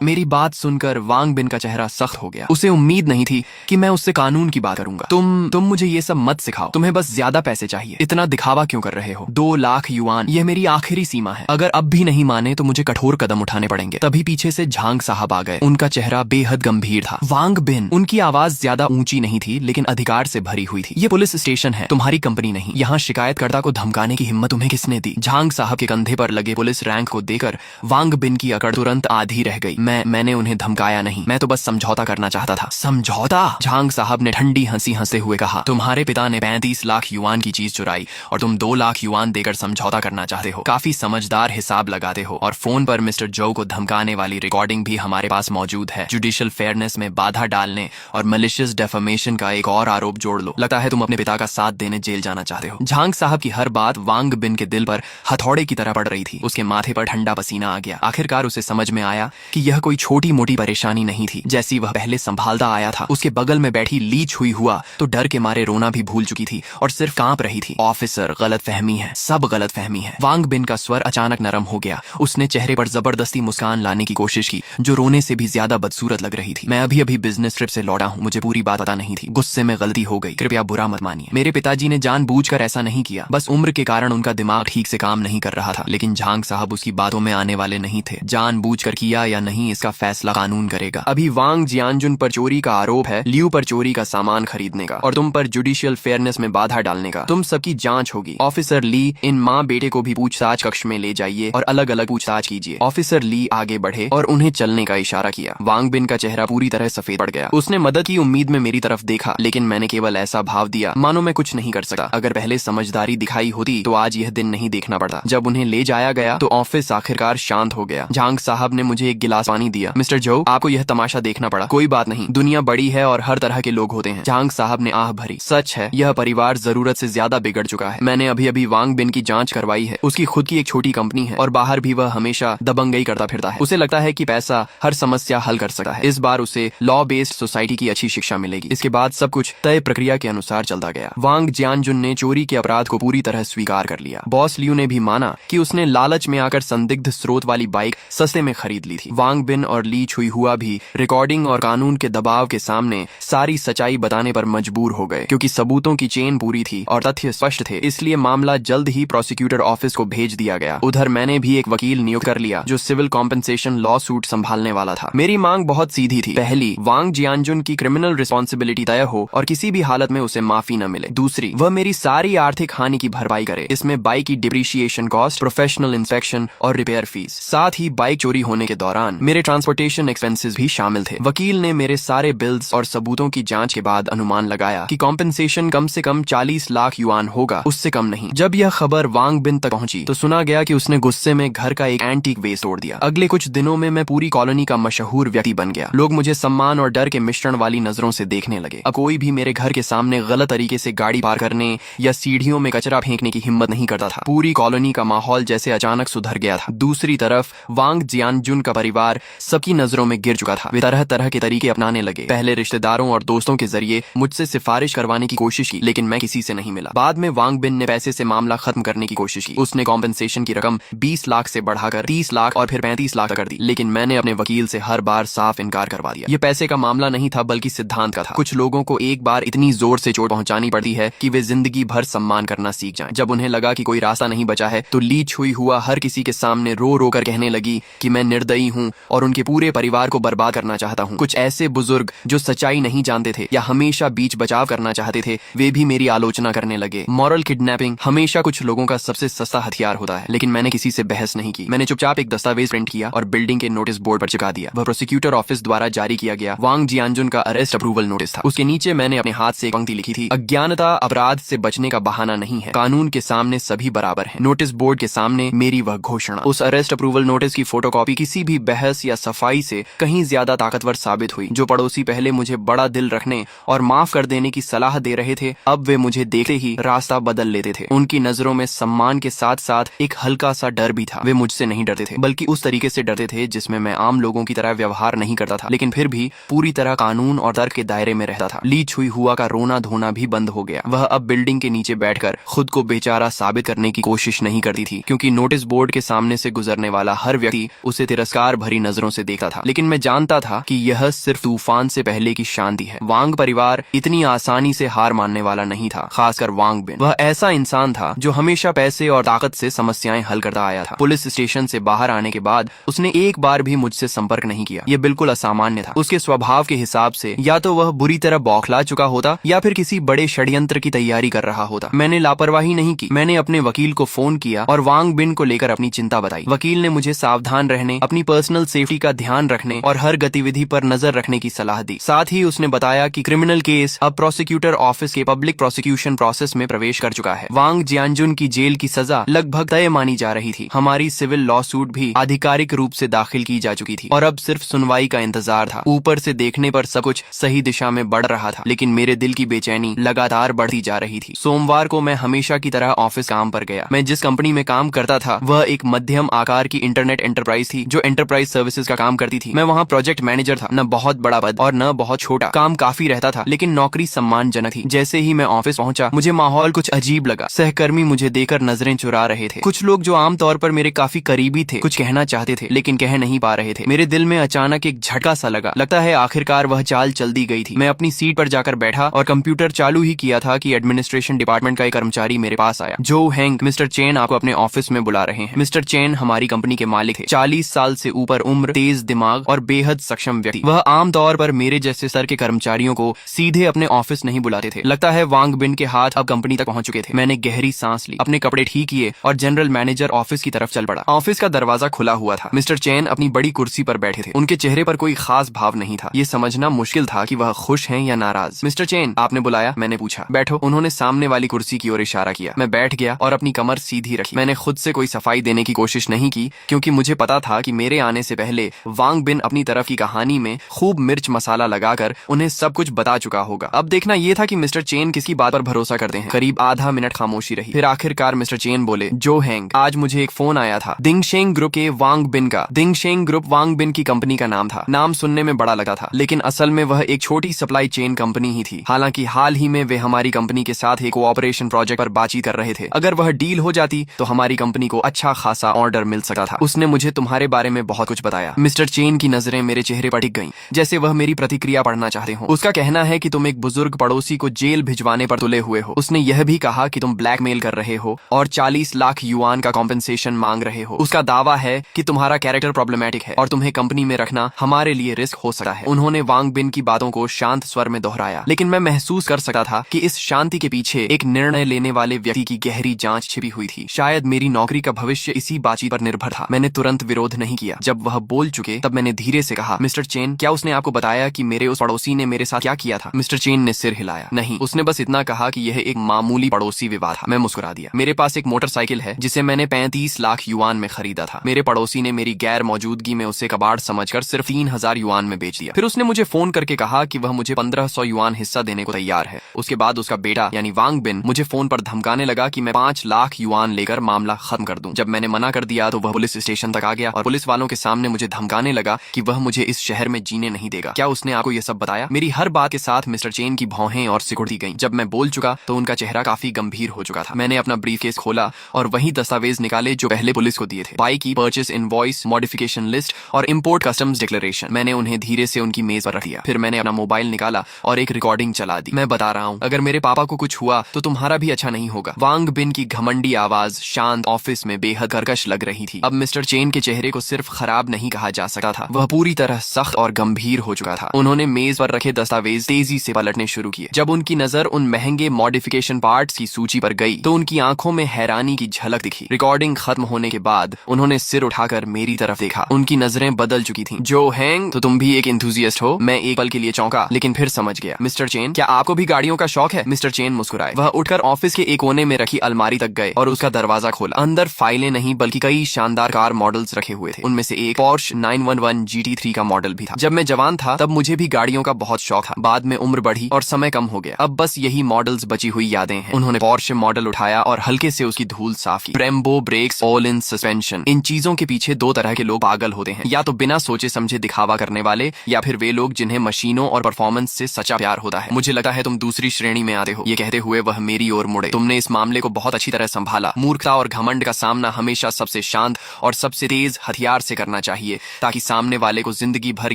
मेरी बात सुनकर वांग बिन का चेहरा सख्त हो गया। उसे उम्मीद नहीं थी कि मैं उससे कानून की बात करूंगा। तुम मुझे ये सब मत सिखाओ। तुम्हें बस ज्यादा पैसे चाहिए। इतना दिखावा क्यों कर रहे हो? 2 लाख युआन, यह मेरी आखिरी सीमा है। अगर अब भी नहीं माने तो मुझे कठोर कदम उठाने पड़ेंगे। तभी पीछे से झांग साहब आ गए। उनका चेहरा बेहद गंभीर था। वांग बिन, उनकी आवाज ज्यादा ऊंची नहीं थी लेकिन अधिकार से भरी हुई थी। ये पुलिस स्टेशन है, तुम्हारी कंपनी नहीं। यहाँ शिकायतकर्ता को धमकाने की हिम्मत तुम्हें किसने दी? झांग साहब के कंधे पर लगे पुलिस रैंक को देकर वांग बिन की अकड़ तुरंत आधी रह गई। मैंने उन्हें धमकाया नहीं, मैं तो बस समझौता करना चाहता था। समझौता? झांग साहब ने ठंडी हंसी हंसते हुए कहा, तुम्हारे पिता ने 35 लाख युआन की चीज चुराई और तुम 2 लाख युआन देकर समझौता करना चाहते हो। काफी समझदार हिसाब लगाते हो। और फोन पर मिस्टर जो को धमकाने वाली रिकॉर्डिंग भी हमारे पास मौजूद है। जुडिशियल फेयरनेस में बाधा डालने और मलिशियस डेफेमेशन का एक और आरोप जोड़ लो। लगता है तुम अपने पिता का साथ देने जेल जाना चाहते हो। झांग साहब की हर बात वांग बिन के दिल पर हथौड़े की तरह पड़ रही थी। उसके माथे पर ठंडा पसीना आ गया। आखिरकार उसे समझ में आया कि यह कोई छोटी मोटी परेशानी नहीं थी जैसी वह पहले संभालता आया था। उसके बगल में बैठी ली छुई हुआ तो डर के मारे रोना भी भूल चुकी थी और सिर्फ कांप रही थी। ऑफिसर, गलतफहमी है, सब गलतफहमी है। वांग बिन का स्वर अचानक नरम हो गया। उसने चेहरे पर जबरदस्ती मुस्कान लाने की कोशिश की जो रोने से भी ज्यादा बदसूरत लग रही थी। मैं अभी अभी बिजनेस ट्रिप से लौटा हूँ, मुझे पूरी बात पता नहीं थी। गुस्से में गलती हो गई, कृपया बुरा मत मानिए। मेरे पिताजी ने जानबूझकर ऐसा नहीं किया, बस उम्र के कारण उनका दिमाग ठीक से काम नहीं कर रहा था। लेकिन झांग साहब उसकी बातों में आने वाले नहीं थे। जानबूझकर किया या नहीं इसका फैसला कानून करेगा। अभी वांग जियानजुन पर चोरी का आरोप है, लियू पर चोरी का सामान खरीदने का और तुम पर जुडिशियल फेयरनेस में बाधा डालने का। तुम सबकी जांच होगी। ऑफिसर ली, इन माँ बेटे को भी पूछताछ कक्ष में ले जाइए और अलग अलग पूछताछ कीजिए। ऑफिसर ली आगे बढ़े और उन्हें चलने का इशारा किया। वांग बिन का चेहरा पूरी तरह सफेद पड़ गया। उसने मदद की उम्मीद में मेरी तरफ देखा लेकिन मैंने केवल ऐसा भाव दिया मानो मैं कुछ नहीं कर सकता। अगर पहले समझदारी दिखाई होती तो आज यह दिन नहीं देखना पड़ता। जब उन्हें ले जाया गया तो ऑफिस आखिरकार शांत हो गया। झांग साहब ने मुझे एक गिलास पानी दिया। मिस्टर जो, आपको यह तमाशा देखना पड़ा। कोई बात नहीं, दुनिया बड़ी है और हर तरह के लोग होते हैं। झांग साहब ने आह भरी। सच है, यह परिवार जरूरत से ज्यादा बिगड़ चुका है। मैंने अभी अभी वांग बिन की जांच करवाई है। उसकी खुद की एक छोटी कंपनी है और बाहर भी वह हमेशा दबंगई करता फिरता है। उसे लगता है कि पैसा हर समस्या हल कर सकता है। इस बार उसे लॉ बेस्ड सोसाइटी की अच्छी शिक्षा मिलेगी। इसके बाद सब कुछ तय प्रक्रिया के अनुसार चलता गया। वांग जियानजुन ने चोरी के अपराध को पूरी तरह स्वीकार कर लिया। बॉस लियू ने भी माना कि उसने लालच में आकर संदिग्ध स्रोत वाली बाइक सस्ते में खरीद ली थी। वांग बिन और ली छुई हुआ भी रिकॉर्डिंग और कानून के दबाव के सामने सारी सच्चाई बताने पर मजबूर हो गए। क्योंकि सबूतों की चेन पूरी थी और तथ्य स्पष्ट थे, इसलिए मामला जल्द ही प्रोसिक्यूटर ऑफिस को भेज दिया गया। उधर मैंने भी एक वकील नियुक्त कर लिया जो सिविल कॉम्पेंसेशन लॉ सूट संभालने वाला था। मेरी मांग बहुत सीधी थी। पहली, वांग जियानजुन की क्रिमिनल रिस्पॉन्सिबिलिटी तय हो और किसी भी हालत में उसे माफी न मिले। दूसरी, वह मेरी सारी आर्थिक हानि की भरपाई करे। इसमें बाइक की डिप्रिशिएशन कॉस्ट, प्रोफेशनल इंस्पेक्शन और रिपेयर फीस, साथ ही बाइक चोरी होने के दौरान मेरे ट्रांसपोर्टेशन एक्सपेंसेस भी शामिल थे। वकील ने मेरे सारे बिल्स और सबूतों की जांच के बाद अनुमान लगाया कि कॉम्पेंसेशन कम से कम 40 लाख युआन होगा, उससे कम नहीं। जब यह खबर वांग बिन तक पहुंची तो सुना गया कि उसने गुस्से में घर का एक एंटीक वेस तोड़ दिया। अगले कुछ दिनों में मैं पूरी कॉलोनी का मशहूर व्यक्ति बन गया। लोग मुझे सम्मान और डर के मिश्रण वाली नजरों से देखने लगे। अब कोई भी मेरे घर के सामने गलत तरीके से गाड़ी पार करने या सीढ़ियों में कचरा फेंकने की हिम्मत नहीं करता था। पूरी कॉलोनी का माहौल जैसे अचानक सुधर गया था। दूसरी तरफ वांग जियानजुन का परिवार सबकी नजरों में गिर चुका था। वे तरह तरह के तरीके अपनाने लगे। पहले रिश्तेदारों और दोस्तों के जरिए मुझसे सिफारिश करवाने की कोशिश की लेकिन मैं किसी से नहीं मिला। बाद में वांग बिन ने पैसे से मामला खत्म करने की कोशिश की। उसने कॉम्पेंसेशन की रकम 20 लाख से बढ़ाकर 30 लाख और फिर 35 लाख कर दी। लेकिन मैंने अपने वकील से हर बार साफ इनकार करवा दिया। ये पैसे का मामला नहीं था बल्कि सिद्धांत का था। कुछ लोगों को एक बार इतनी जोर से चोट पहुंचानी पड़ती है कि वे जिंदगी भर सम्मान करना सीख जाएं। जब उन्हें लगा कि कोई रास्ता नहीं बचा है तो ली छुई हुआ हर किसी के सामने रो रो कर कहने लगी कि मैं निर्दयी हूँ और उनके पूरे परिवार को बर्बाद करना चाहता हूँ। कुछ ऐसे बुजुर्ग जो सच्चाई नहीं जानते थे या हमेशा बीच बचाव करना चाहते थे, वे भी मेरी आलोचना करने लगे। मॉरल किडनैपिंग हमेशा कुछ लोगों का सबसे सस्ता हथियार होता है, लेकिन मैंने किसी से बहस नहीं की। मैंने चुपचाप एक दस्तावेज प्रिंट किया और बिल्डिंग के नोटिस बोर्ड पर चिपका दिया। वह प्रोसिक्यूटर ऑफिस द्वारा जारी किया गया वांग जियानजुन का अरेस्ट अप्रूवल नोटिस था। उसके नीचे मैंने अपने हाथ से एक पंक्ति लिखी थी, अज्ञानता अपराध से बचने का बहाना नहीं है, कानून के सामने सभी बराबर हैं। नोटिस बोर्ड के सामने मेरी वह घोषणा। उस अरेस्ट अप्रूवल नोटिस की फोटोकॉपी किसी भी बहस या सफाई से कहीं ज्यादा ताकतवर साबित हुई। जो पड़ोसी पहले मुझे बड़ा दिल रखने और माफ कर देने की सलाह दे रहे थे, अब वे मुझे देखते ही रास्ता बदल लेते थे। उनकी नजरों में सम्मान के साथ साथ एक हल्का सा डर भी था। वे मुझसे नहीं डरते थे बल्कि उस तरीके से डरते थे जिसमें मैं आम लोगों की तरह व्यवहार नहीं करता था, लेकिन फिर भी पूरी तरह कानून और तर्क के दायरे में रहता था। ली छुई हुआ का रोना धोना भी बंद हो गया। वह अब बिल्डिंग के नीचे बैठकर खुद को बेचारा साबित करने की कोशिश नहीं करती थी, क्योंकि नोटिस बोर्ड के सामने से गुजरने वाला हर व्यक्ति उसे तिरस्कार भरी नजरों से देखता था। लेकिन मैं जानता था कि यह सिर्फ तूफान से पहले की शांति है। वांग परिवार इतनी आसानी से हार मानने वाला नहीं था, खासकर वांग बिन। वह ऐसा इंसान था जो हमेशा पैसे और ताकत से समस्याएं हल करता आया था। पुलिस स्टेशन से बाहर आने के बाद उसने एक बार भी मुझसे संपर्क नहीं किया। यह बिल्कुल असामान्य था। उसके स्वभाव के हिसाब से या तो वह बुरी तरह बौखला चुका होता या फिर किसी बड़े षड्यंत्र की तैयारी कर रहा होता। मैंने लापरवाही नहीं की। मैंने अपने वकील को फोन किया और वांग बिन को लेकर अपनी चिंता बताई। वकील ने मुझे सावधान रहने, अपनी पर्सनल सेफ्टी का ध्यान रखने और हर गतिविधि पर नजर रखने की सलाह दी। साथ ही उसने बताया कि क्रिमिनल केस अब प्रोसिक्यूटर ऑफिस के पब्लिक प्रोसिक्यूशन प्रोसेस में प्रवेश कर चुका है। वांग जियानजुन की जेल की सजा लगभग तय मानी जा रही थी। हमारी सिविल लॉ सूट भी आधिकारिक रूप से दाखिल की जा चुकी थी और अब सिर्फ सुनवाई का इंतजार था। ऊपर से देखने पर सब कुछ सही दिशा में बढ़ रहा था, लेकिन मेरे दिल की बेचैनी लगातार बढ़ती जा रही थी। सोमवार को मैं हमेशा की तरह ऑफिस काम पर गया। मैं जिस कंपनी में काम करता था वह एक मध्यम आकार की इंटरनेट एंटरप्राइज थी जो एंटरप्राइज सर्विसेज का काम करती थी। मैं वहाँ प्रोजेक्ट मैनेजर था। न बहुत बड़ा पद और न बहुत छोटा। काम काफी रहता था, लेकिन नौकरी सम्मानजनक थी। जैसे ही मैं ऑफिस पहुंचा मुझे माहौल कुछ अजीब लगा। सहकर्मी मुझे देकर नजरें चुरा रहे थे। कुछ लोग जो आमतौर पर मेरे काफी करीबी थे कुछ कहना चाहते थे, लेकिन कह नहीं पा रहे थे। मेरे दिल में अचानक एक झटका सा लगा। लगता है आखिरकार वह चाल चल दी गई थी। मैं अपनी सीट पर जाकर बैठा और कंप्यूटर चालू ही किया था कि एडमिनिस्ट्रेशन डिपार्टमेंट का एक कर्मचारी मेरे पास आया। जो हैंग, मिस्टर चेन आपको अपने ऑफिस में बुला रहे हैं। मिस्टर चेन हमारी कंपनी के मालिक थे। 40 साल से ऊपर उम्र, तेज दिमाग और बेहद सक्षम व्यक्ति। वह आमतौर पर मेरे जैसे स्तर के कर्मचारियों को सीधे अपने ऑफिस नहीं बुलाते थे। लगता है वांग बिन के हाथ अब कंपनी तक पहुंच चुके थे। मैंने गहरी सांस ली, अपने कपड़े ठीक किए और जनरल मैनेजर ऑफिस की तरफ चल पड़ा। ऑफिस का दरवाजा खुला हुआ था। मिस्टर चेन अपनी बड़ी कुर्सी पर बैठे थे। उनके चेहरे पर कोई खास भाव नहीं था। ये समझना मुश्किल था कि वह खुश हैं या नाराज। मिस्टर चेन, आपने बुलाया? मैंने पूछा। बैठो। उन्होंने सामने वाली कुर्सी की ओर इशारा किया। मैं बैठ गया और अपनी कमर सीधी रखी। मैंने खुद से कोई सफाई देने की कोशिश नहीं की, क्योंकि मुझे पता था कि मेरे आने से पहले वांग बिन अपनी तरफ की कहानी में खूब मिर्च मसाला लगाकर उन्हें सब कुछ बता चुका होगा। अब देखना यह था कि मिस्टर चेन किसकी बात पर भरोसा करते हैं। करीब आधा मिनट खामोशी रही। फिर आखिरकार मिस्टर चेन बोले, जो हैंग, आज मुझे एक फोन आया था दिंगशेंग ग्रुप के वांग बिन का। दिंगशेंग ग्रुप वांग बिन की कंपनी का नाम था। नाम सुनने में बड़ा लगता था, लेकिन असल में वह एक छोटी सप्लाई चेन कंपनी ही थी। हालांकि हाल ही में वे हमारी कंपनी के साथ एक कोऑपरेशन प्रोजेक्ट पर बातचीत कर रहे थे। अगर वह डील हो जाती तो हमारी कंपनी को अच्छा खासा ऑर्डर मिल सकता था। उसने मुझे तुम्हारे बारे में बहुत कुछ बताया। मिस्टर चेन की नजरें मेरे चेहरे पर टिक गईं, जैसे वह मेरी प्रतिक्रिया पढ़ना चाहते हो। उसका कहना है कि तुम एक बुजुर्ग पड़ोसी को जेल भिजवाने पर तुले हुए हो। उसने यह भी कहा कि तुम ब्लैकमेल कर रहे हो और 40 लाख युआन का कॉम्पेंसेशन मांग रहे हो। उसका दावा है कि तुम्हारा कैरेक्टर प्रॉब्लमैटिक है और तुम्हें कंपनी में रखना हमारे लिए रिस्क हो सकता है। उन्होंने वांग बिन की बातों को शांत स्वर में दोहराया, लेकिन मैं महसूस कर सकता था कि इस शांति के पीछे एक निर्णय लेने वाले व्यक्ति की गहरी जांच छिपी हुई थी। शायद मेरी नौकरी का भविष्य इसी बातचीत पर निर्भर था। मैंने तुरंत विरोध नहीं किया। जब वह बोल चुके तब मैंने धीरे से कहा, मिस्टर चेन, क्या उसने आपको बताया कि मेरे उस पड़ोसी ने मेरे साथ क्या किया था? मिस्टर चेन ने सिर हिलाया। नहीं, उसने बस इतना कहा कि यह एक मामूली पड़ोसी विवाद था। मैं मुस्कुरा दिया। मेरे पास एक मोटरसाइकिल है जिसे मैंने 35 लाख युआन में खरीदा था। मेरे पड़ोसी ने मेरी गैर मौजूदगी में उसे कबाड़ समझकर सिर्फ 3000 युआन में बेच दिया। फिर उसने मुझे फोन करके कहा कि वह मुझे 1500 युआन हिस्सा देने को तैयार है। उसके बाद उसका बेटा यानी वांग बिन मुझे फोन पर धमकाने लगा कि मैं 5 लाख युआन लेकर मामला खत्म कर दूं। जब मैंने मना कर दिया तो वह पुलिस स्टेशन तक आ गया और पुलिस वालों के सामने मुझे धमकाने लगा कि वह मुझे इस शहर में जीने नहीं देगा। क्या उसने आपको यह सब बताया? मेरी हर बात के साथ मिस्टर चेन की भौहें और सिकुड़ती गईं। जब मैं बोल चुका तो उनका चेहरा काफी गंभीर हो चुका था। मैंने अपना ब्रीफकेस खोला और वही दस्तावेज निकाले जो पहले पुलिस को दिए थे। बाइक की परचेस इनवॉइस, मॉडिफिकेशन लिस्ट और इंपोर्ट कस्टम्स डिक्लेरेशन। मैंने उन्हें धीरे से उनकी मेज पर रख दिया। फिर मैंने अपना मोबाइल निकाला और एक रिकॉर्डिंग चला दी। मैं बता रहा हूँ, अगर मेरे पापा को कुछ हुआ तो तुम्हारा भी अच्छा नहीं होगा। वांग बिन की घमंडी आवाज शांत ऑफिस में बेहद कर्कश लग रही थी। अब मिस्टर चेन के चेहरे को सिर्फ खराब नहीं कहा जा सकता था, वह पूरी तरह सख्त और गंभीर हो चुका था। उन्होंने मेज पर रखे दस्तावेज तेजी से पलटने शुरू किए। जब उनकी नजर उन महंगे मॉडिफिकेशन पार्ट्स की सूची पर गई तो उनकी आंखों में हैरानी की झलक दिखी। रिकॉर्डिंग खत्म होने के बाद उन्होंने सिर उठाकर मेरी तरफ देखा। उनकी नजरें बदल चुकी थीं। जो हैंग, तो तुम भी एक एंथुसियास्ट हो? मैं एक पल के लिए चौंका, लेकिन फिर समझ गया। मिस्टर चेन, क्या आपको भी गाड़ियों का शौक है? मिस्टर चेन मुस्कुराए। वह उठकर ऑफिस के एक कोने में रखी अलमारी तक गए और उसका दरवाजा खोला। अंदर फाइलें नहीं बल्कि कई शानदार कार मॉडल्स रखे हुए थे। उनमें से एक पोर्श 911 GT3 का मॉडल भी था। जब मैं जवान था तब मुझे भी गाड़ियों का बहुत शौक था। बाद में उम्र बढ़ी और समय कम हो गया। अब बस यही मॉडल्स बची हुई यादें हैं। उन्होंने पोर्श मॉडल उठाया और हल्के से उसकी धूल साफ की। Brembo brakes, all in suspension, इन चीजों के पीछे दो तरह के लोग पागल होते हैं। या तो बिना सोचे समझे दिखावा करने वाले, या फिर वे लोग जिन्हें मशीनों और परफॉर्मेंस से सच्चा प्यार होता है। मुझे लगता है तुम दूसरी श्रेणी में आते हो। ये कहते हुए वह मेरी ओर मुड़े। तुमने इस मामले को बहुत अच्छी तरह संभाला, मूर्खता और घमंड का सामना हमेशा सबसे शांत और सबसे तेज हथियार से करना चाहिए, ताकि सामने वाले को जिंदगी भर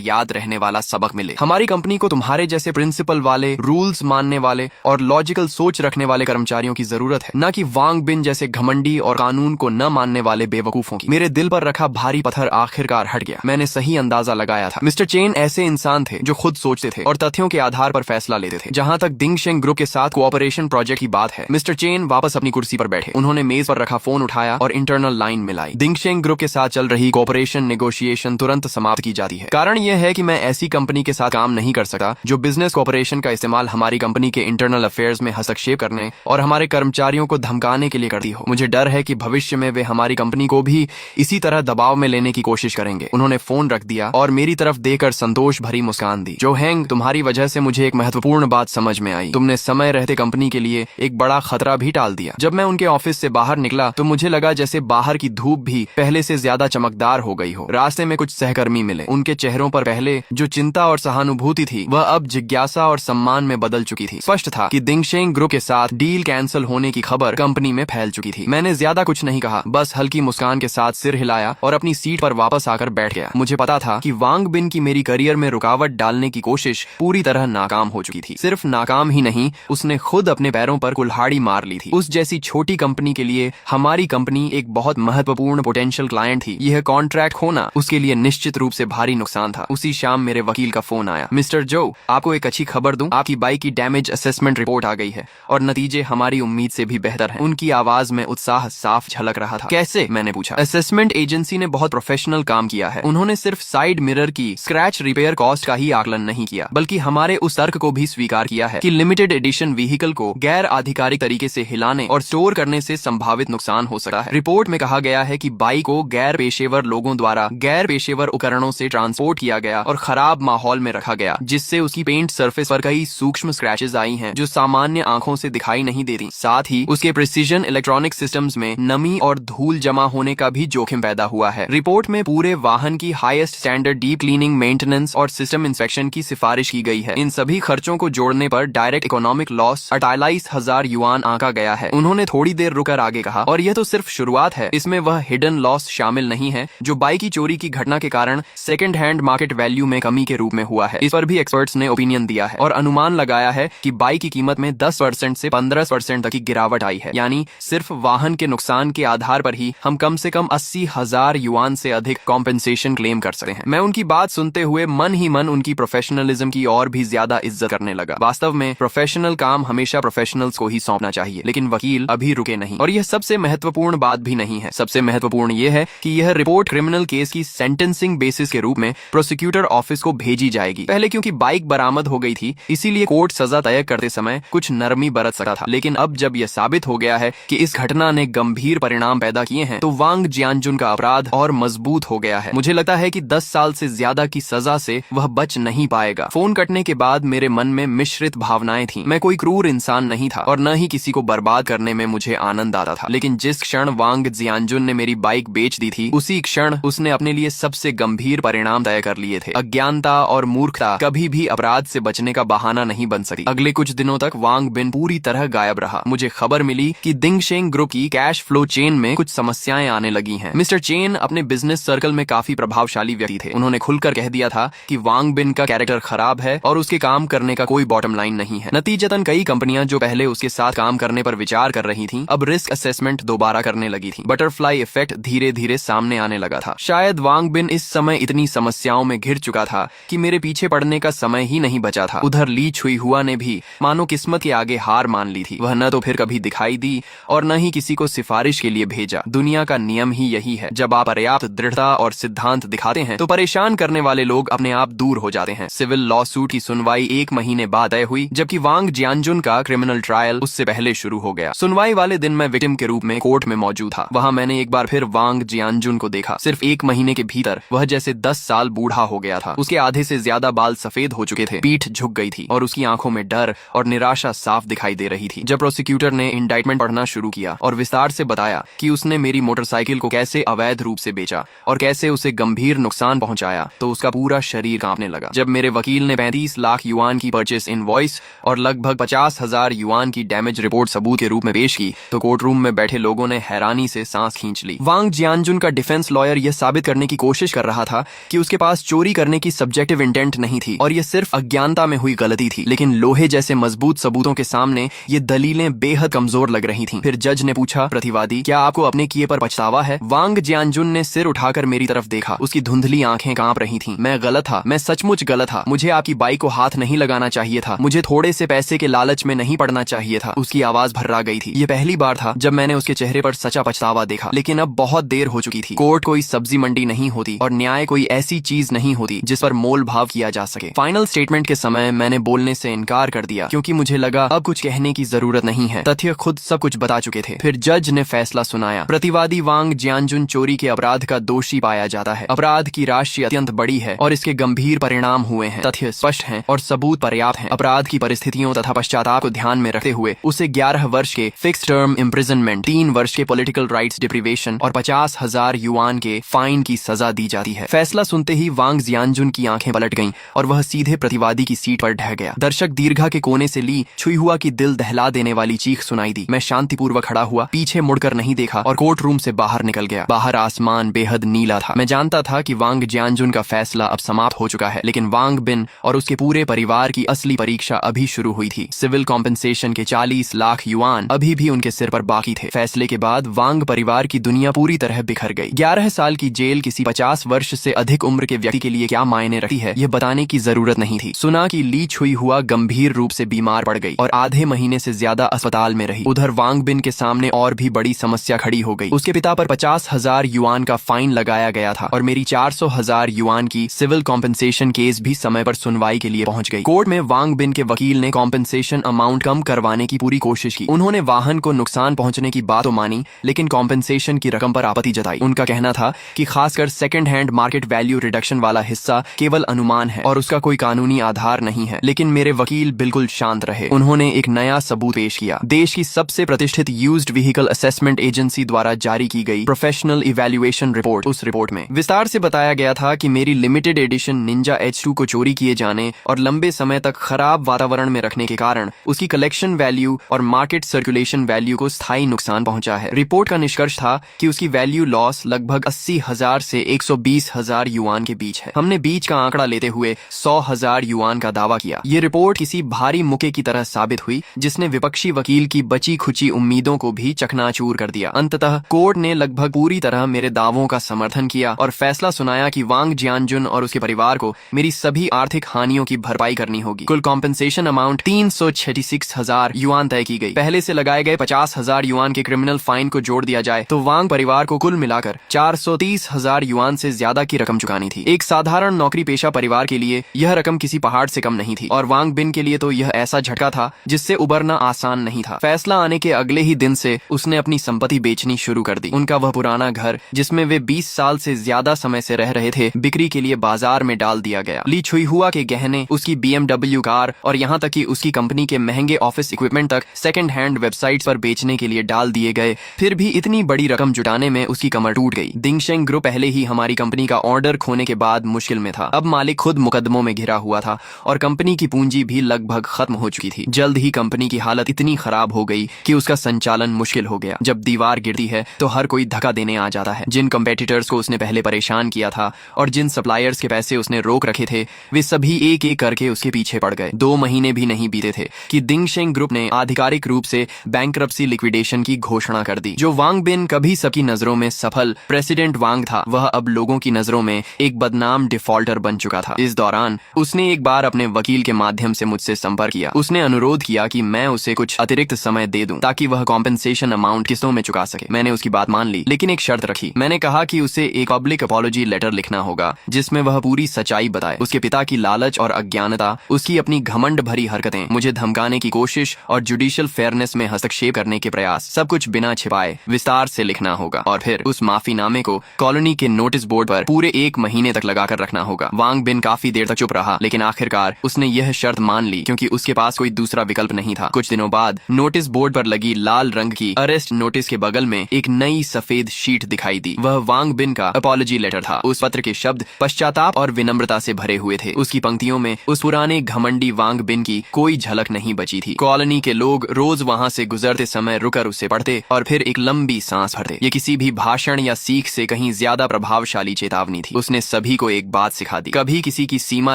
याद रहने वाला सबक मिले। हमारी कंपनी को तुम्हारे जैसे प्रिंसिपल वाले, रूल्स मानने वाले और लॉजिकल सोच रखने वाले कर्मचारियों की जरूरत है, न कि वांग बिन जैसे घमंडी और कानून को न मानने वाले बेवकूफों की। मेरे दिल पर रखा भारी पत्थर आखिरकार हट गया। मैंने सही अंदाजा लगाया था। मिस्टर चेन ऐसे इंसान थे जो खुद सोचते थे और तथ्यों के आधार पर फैसला लेते थे। जहां तक दिंगशेंग ग्रुप के साथ कोऑपरेशन प्रोजेक्ट की बात है, मिस्टर चेन वापस अपनी कुर्सी पर बैठे। उन्होंने मेज पर रखा फोन उठाया और इंटरनल लाइन मिलाई। दिंगशेंग ग्रुप के साथ चल रही कोऑपरेशन नेगोशिएशन तुरंत समाप्त की जाती है। कारण यह है कि मैं ऐसी कंपनी के साथ काम नहीं कर सकता जो बिजनेस कोऑपरेशन का इस्तेमाल हमारी कंपनी के इंटरनल अफेयर्स में हस्तक्षेप करने और हमारे कर्मचारियों को धमकाने के लिए करती हो। मुझे डर है कि भविष्य में वे हमारी कंपनी को भी इसी तरह दबाव में लेने की कोशिश करेंगे। उन्होंने फोन रख दिया और मेरी तरफ देखकर संतोष भरी मुस्कान दी। जो हैंग, तुम्हारी वजह से मुझे एक महत्वपूर्ण बात समझ में आई। तुमने समय रहते कंपनी के लिए एक बड़ा खतरा भी टाल दिया। जब मैं उनके ऑफिस से बाहर निकला तो मुझे लगा जैसे बाहर की धूप भी पहले से ज्यादा चमकदार हो गई हो। रास्ते में कुछ सहकर्मी मिले। उनके चेहरों पर पहले जो चिंता और सहानुभूति थी वह अब जिज्ञासा और सम्मान में बदल चुकी थी। स्पष्ट था कि दिंगशेंग ग्रुप के साथ डील कैंसिल होने की खबर कंपनी में फैल चुकी थी। मैंने ज्यादा कुछ नहीं कहा, बस हल्की मुस्कान के साथ सिर हिलाया और अपनी सीट पर वापस आकर बैठ गया। मुझे पता था कि वांग बिन की मेरी करियर में रुकावट डालने की कोशिश पूरी तरह नाकाम हो चुकी थी। सिर्फ नाकाम ही नहीं, उसने खुद अपने पैरों पर कुल्हाड़ी मार ली थी। उस जैसी छोटी कंपनी के लिए हमारी कंपनी एक बहुत महत्वपूर्ण पोटेंशियल क्लाइंट थी। यह कॉन्ट्रैक्ट होना उसके लिए निश्चित रूप से भारी नुकसान था। उसी शाम मेरे वकील का फोन आया। मिस्टर जो, आपको एक अच्छी खबर दूं, आपकी बाइक की डैमेज असेसमेंट रिपोर्ट आ गई है और नतीजे हमारी उम्मीद से भी बेहतर हैं। उनकी आवाज में उत्साह साफ झलक रहा था। कैसे? मैंने पूछा। असेसमेंट एजेंसी ने बहुत प्रोफेशनल काम किया है। उन्होंने सिर्फ साइड मिरर की स्क्रैच रिपेयर कॉस्ट का ही आकलन नहीं किया, बल्कि हमारे उस तर्क को भी स्वीकार किया है कि लिमिटेड एडिशन व्हीकल को गैर आधिकारिक तरीके से हिलाने और स्टोर करने से संभावित नुकसान हो सकता है। रिपोर्ट में कहा गया है कि बाइक को गैर पेशेवर लोगों द्वारा गैर पेशेवर उपकरणों से ट्रांसपोर्ट किया गया और खराब माहौल में रखा गया, जिससे उसकी पेंट सरफेस पर कई सूक्ष्म स्क्रैचेस आई हैं जो सामान्य आंखों से दिखाई नहीं देती। साथ ही उसके प्रिसीजन इलेक्ट्रॉनिक सिस्टम्स में नमी और धूल जमा होने का भी जोखिम पैदा हुआ है। रिपोर्ट में पूरे वाहन की highest standard deep cleaning, maintenance और सिस्टम इंस्पेक्शन की सिफारिश की गई है। इन सभी खर्चों को जोड़ने पर डायरेक्ट इकोनॉमिक लॉस 48,000 युआन आंका गया है। उन्होंने थोड़ी देर रुकर आगे कहा, और यह तो सिर्फ शुरुआत है, इसमें वह हिडन लॉस शामिल नहीं है जो बाइक की चोरी की घटना के कारण सेकंड हैंड मार्केट वैल्यू में कमी के रूप में हुआ है। इस पर भी एक्सपर्ट्स ने ओपिनियन दिया है और अनुमान लगाया है कि बाइक की कीमत में 10% से 15% तक की गिरावट आई है। यानी सिर्फ वाहन के नुकसान के आधार पर ही हम कम से कम 80,000 युआन से अधिक कॉम्पेंसेशन क्लेम कर सकते हैं। मैं उनकी बात सुनते हुए मन ही मन उनकी प्रोफेशनलिज्म की और भी ज्यादा इज्जत करने लगा। वास्तव में प्रोफेशनल काम हमेशा प्रोफेशनल्स को ही सौंपना चाहिए, लेकिन वकील अभी रुके नहीं। और यह सबसे महत्वपूर्ण बात भी नहीं है। सबसे महत्वपूर्ण यह है कि यह रिपोर्ट क्रिमिनल केस की सेंटेंसिंग बेसिस के रूप में प्रोसिक्यूटर ऑफिस को भेजी जाएगी। पहले क्योंकि बाइक बरामद हो गई थी, इसीलिए कोर्ट सजा तय करते समय कुछ नरमी बरत सकता था, लेकिन अब जब यह साबित हो गया है कि इस घटना ने गंभीर परिणाम पैदा किए हैं, तो वांग जियानजुन का अपराध और मजबूत हो गया है। मुझे लगता है कि 10 साल से ज्यादा की सजा से वह बच नहीं पाएगा। फोन कटने के बाद मेरे मन में मिश्रित भावनाएं थीं। मैं कोई क्रूर इंसान नहीं था और न ही किसी को बर्बाद करने में मुझे आनंद आता था, लेकिन जिस क्षण वांग जियानजुन ने मेरी बाइक बेच दी थी, उसी क्षण उसने अपने लिए सबसे गंभीर परिणाम तय कर लिए थे। अज्ञानता और मूर्खता कभी भी अपराध से बचने का बहाना नहीं बन सकती। अगले कुछ दिनों तक वांग बिन पूरी तरह गायब रहा। मुझे खबर मिली कि दिंगशेंग ग्रुप की कैश फ्लो चेन में कुछ समस्याएं आने लगी हैं। मिस्टर चेन अपने बिजनेस सर्कल में काफी प्रभावशाली व्यक्ति थे। उन्होंने खुलकर कह दिया था कि वांग बिन का कैरेक्टर खराब है और उसके काम करने का कोई बॉटम लाइन नहीं है। नतीजतन कई कंपनियां जो पहले उसके साथ काम करने पर विचार कर रही थीं, अब रिस्क असेसमेंट दोबारा करने लगी थी। बटरफ्लाई इफेक्ट धीरे धीरे सामने आने लगा था। शायद वांग बिन इस समय इतनी समस्याओं में घिर चुका था कि मेरे पीछे पड़ने का समय ही नहीं बचा था। उधर ली छुई हुआ ने भी मानो किस्मत के आगे हार मान ली थी। वह न तो फिर कभी दिखाई दी और न ही किसी को सिफारिश के लिए भेजा। दुनिया का नियम ही यही है, जब आप पर्याप्त दृढ़ता और सिद्धांत दिखाते हैं तो परेशान करने वाले लोग अपने आप दूर हो जाते हैं। सिविल लॉ सूट की सुनवाई 1 महीने बाद तय हुई, जबकि वांग जियानजुन का क्रिमिनल ट्रायल उससे पहले शुरू हो गया। सुनवाई वाले दिन मैं विक्टिम के रूप में कोर्ट में मौजूद था। वहां मैंने एक बार फिर वांग जियानजुन को देखा। सिर्फ 1 महीने के भीतर वह जैसे 10 साल बूढ़ा हो गया था। उसके आधे से ज्यादा बाल सफेद हो चुके थे, पीठ झुक गई थी और उसकी आंखों में डर और निराशा साफ दिखाई दे रही थी। जब प्रोसिक्यूटर ने इंडाइटमेंट पढ़ना शुरू किया और विस्तार से बताया कि उसने मेरी मोटरसाइकिल को कैसे अवैध रूप से बेचा और कैसे उसे गंभीर नुकसान पहुंचाया, तो उसका पूरा शरीर कांपने लगा। जब मेरे वकील ने 35 लाख युआन की परचेस इनवॉइस और लगभग 50,000 युआन की डैमेज रिपोर्ट सबूत के रूप में पेश की, तो कोर्ट रूम रूम में बैठे लोगों ने हैरानी से सांस खींच ली। वांग जियानजुन का डिफेंस लॉयर यह साबित करने की कोशिश कर रहा था कि उसके पास चोरी करने की सब्जेक्टिव इंटेंट नहीं थी और यह सिर्फ अज्ञानता में हुई गलती थी, लेकिन लोहे जैसे मजबूत सबूतों के सामने ये दलीलें बेहद कमजोर लग रही थीं। फिर जज ने पूछा, प्रतिवादी, क्या आपको अपने किए पर पछतावा है? वांग जियानजुन ने सिर उठाकर मेरी तरफ देखा। उसकी धुंधली आंखें कांप रही थीं। मैं गलत था, मैं सचमुच गलत था। मुझे आपकी बाइक को हाथ नहीं लगाना चाहिए था। मुझे थोड़े से पैसे के लालच में नहीं पड़ना चाहिए था। उसकी आवाज भर्रा गई थी। ये पहली बार था जब मैंने उसके चेहरे पर सच्चा पछतावा देखा, लेकिन अब बहुत देर हो चुकी थी। कोर्ट कोई सब्जी मंडी नहीं होती और न्याय कोई ऐसी चीज नहीं होती जिस पर मोल भाव किया जा सके। फाइनल स्टेटमेंट के समय मैंने बोलने से इनकार कर दिया क्योंकि मुझे लगा अब कुछ कहने की जरूरत नहीं है। तथ्य खुद सब कुछ बता चुके थे। फिर जज ने फैसला सुनाया। प्रतिवादी वांग जियानजुन चोरी के अपराध का दोषी पाया जाता है। अपराध की राशि अत्यंत बड़ी है और इसके गंभीर परिणाम हुए हैं। तथ्य स्पष्ट हैं और सबूत पर्याप्त हैं। अपराध की परिस्थितियों तथा पश्चाताप को ध्यान में रखते हुए उसे 11 वर्ष के फिक्स टर्म इम्प्रिजनमेंट, 3 वर्ष के पॉलिटिकल राइट्स डिप्रीवेशन और 50,000 युआन के फाइन की सजा दी जाती है। फैसला सुनते ही वांग जियानजुन की आंखें पलट गईं और वह सीधे प्रतिवादी की सीट पर ढह गया। दर्शक दीर्घा के कोने से ली छुई हुआ की दिल दहला देने वाली चीख सुनाई दी। मैं शांतिपूर्वक खड़ा हुआ, पीछे मुड़कर नहीं देखा और कोर्ट रूम से बाहर निकल गया। बाहर आसमान बेहद नीला था। मैं जानता था कि वांग जियानजुन का फैसला अब समाप्त हो चुका है, लेकिन वांग बिन और उसके पूरे परिवार की असली परीक्षा अभी शुरू हुई थी। सिविल कॉम्पेंसेशन के 40 लाख युआन अभी भी उनके सिर पर बाकी थे। फैसले के बाद वांग परिवार की दुनिया पूरी तरह बिखर गई। 11 साल की जेल किसी 50 वर्ष से अधिक उम्र के व्यक्ति के लिए क्या मायने रखती है, यह बताने की जरूरत नहीं थी। सुना कि ली छुई हुआ गंभीर रूप से बीमार पड़ गई और आधे महीने से ज्यादा अस्पताल में रही। उधर वांग बिन के सामने और भी बड़ी समस्या खड़ी हो गई। उसके पिता पर 50,000 युआन का फाइन लगाया गया था और मेरी 400,000 युआन की सिविल कॉम्पेंसेशन केस भी समय पर सुनवाई के लिए पहुंच गई। कोर्ट में वांग बिन के वकील ने कॉम्पेंसेशन अमाउंट कम करवाने की पूरी कोशिश की। उन्होंने वाहन को नुकसान पहुंचने की बात तो मानी, लेकिन कॉम्पेंसेशन की रकम पर आपत्ति जताई। उनका कहना था कि खासकर second hand market value reduction वाला हिस्सा केवल अनुमान है और उसका कोई कानूनी आधार नहीं है। लेकिन मेरे वकील बिल्कुल शांत रहे। उन्होंने एक नया सबूत पेश किया। देश की सबसे प्रतिष्ठित यूज्ड व्हीकल असेसमेंट एजेंसी द्वारा जारी की गई प्रोफेशनल इवैल्यूएशन रिपोर्ट। उस रिपोर्ट में विस्तार से बताया गया था कि मेरी लिमिटेड एडिशन निंजा H2 को चोरी किए जाने और लंबे समय तक खराब वातावरण में रखने के कारण उसकी कलेक्शन वैल्यू और मार्केट सर्कुलेशन वैल्यू को स्थायी नुकसान पहुंचा है। रिपोर्ट का निष्कर्ष था कि उसकी वैल्यू लॉस लगभग 80,000 से 120,000 युआन के बीच है। हमने बीच का आंकड़ा लेते हुए 100,000 युआन का दावा किया। ये रिपोर्ट किसी भारी मुक्के की तरह साबित हुई जिसने विपक्षी वकील की बची खुची उम्मीदों को भी चकनाचूर कर दिया। अंततः कोर्ट ने लगभग पूरी तरह मेरे दावों का समर्थन किया और फैसला सुनाया कि वांग जियानजुन और उसके परिवार को मेरी सभी आर्थिक हानियों की भरपाई करनी होगी। कुल कॉम्पेंसेशन अमाउंट 336,000 युआन तय की गई। पहले से लगाए गए 50,000 युआन के क्रिमिनल फाइन को जोड़ दिया जाए तो वांग परिवार को कुल मिलाकर 430,000 युआन से ज्यादा की रकम चुकानी थी। एक साधारण नौकरी पेशा परिवार के लिए यह रकम किसी पहाड़ से कम नहीं थी और वांग बिन के लिए तो यह ऐसा झटका था जिससे उबरना आसान नहीं था। फैसला आने के अगले ही दिन से उसने अपनी संपत्ति बेचनी शुरू कर दी। उनका वह पुराना घर जिसमें वे 20 साल से ज्यादा समय से रह रहे थे, बिक्री के लिए बाजार में डाल दिया गया। ली छुई हुआ के गहने, उसकी BMW कार और यहाँ तक कि उसकी कंपनी के महंगे ऑफिस इक्विपमेंट तक सेकंड हैंड वेबसाइट्स पर बेचने के लिए डाल दिए गए। फिर भी इतनी बड़ी रकम जुटाने में उसकी कमर टूट गई। दिंगशेंग ग्रुप पहले ही हमारी कंपनी का ऑर्डर खोने के बाद मुश्किल में था। अब मालिक खुद मुकदमों में घिरा हुआ था और कंपनी की पूंजी भी लगभग खत्म हो चुकी थी। जल्द ही कंपनी की हालत इतनी खराब हो गई कि उसका संचालन मुश्किल हो गया। जब दीवार गिरती है तो हर कोई धक्का देने आ जाता है। जिन कंपेटिटर्स को उसने पहले परेशान किया था और जिन सप्लायर्स के पैसे उसने रोक रखे थे, वे सभी एक एक करके उसके पीछे पड़ गए। 2 महीने भी नहीं बीते थे कि दिंगशेंग ग्रुप ने आधिकारिक रूप से बैंकरप्सी लिक्विडेशन की घोषणा कर दी। जो वांग बिन कभी सबकी नजरों में सफल प्रेसिडेंट वांग था, वह अब लोगों की नजरों में एक बदनाम डिफॉल्टर बन चुका था। इस दौरान उसने एक बार अपने वकील के माध्यम से मुझसे संपर्क किया। उसने अनुरोध किया कि मैं उसे कुछ अतिरिक्त समय दे दूं ताकि वह कॉम्पेंसेशन अमाउंट किस्तों में चुका सके। मैंने उसकी बात मान ली, लेकिन एक शर्त रखी। मैंने कहा कि उसे एक पब्लिक अपॉलॉजी लेटर लिखना होगा जिसमें वह पूरी सच्चाई बताए। उसके पिता की लालच और अज्ञानता, उसकी अपनी घमंड भरी हरकतें, मुझे धमकाने की कोशिश और जुडिशियल फेयरनेस में हस्तक्षेप करने के प्रयास, सब कुछ बिना छिपाए विस्तार से लिखना होगा और फिर उस माफीनामे को कॉलोनी के नोटिस बोर्ड पर पूरे 1 महीने तक लगाकर रखना होगा। वांग बिन काफी देर तक चुप रहा, लेकिन आखिरकार उसने यह शर्त मान ली क्योंकि उसके पास कोई दूसरा विकल्प नहीं था। कुछ दिनों बाद नोटिस बोर्ड पर लगी लाल रंग की अरेस्ट नोटिस के बगल में एक नई सफेद शीट दिखाई दी। वह वांग बिन का अपॉलॉजी लेटर था। उस पत्र के शब्द पश्चाताप और विनम्रता से भरे हुए थे। उसकी पंक्तियों में उस पुराने घमंडी वांग बिन की कोई झलक नहीं बची थी। कॉलोनी के लोग रोज वहाँ से गुजरते समय रुक कर उसे पढ़ते और फिर एक लंबी सांस भरते। ये किसी भी भाषण या सीख से कहीं ज्यादा प्रभावशाली चेतावनी थी। उसने सभी को एक बात सिखा दी, कभी किसी की सीमा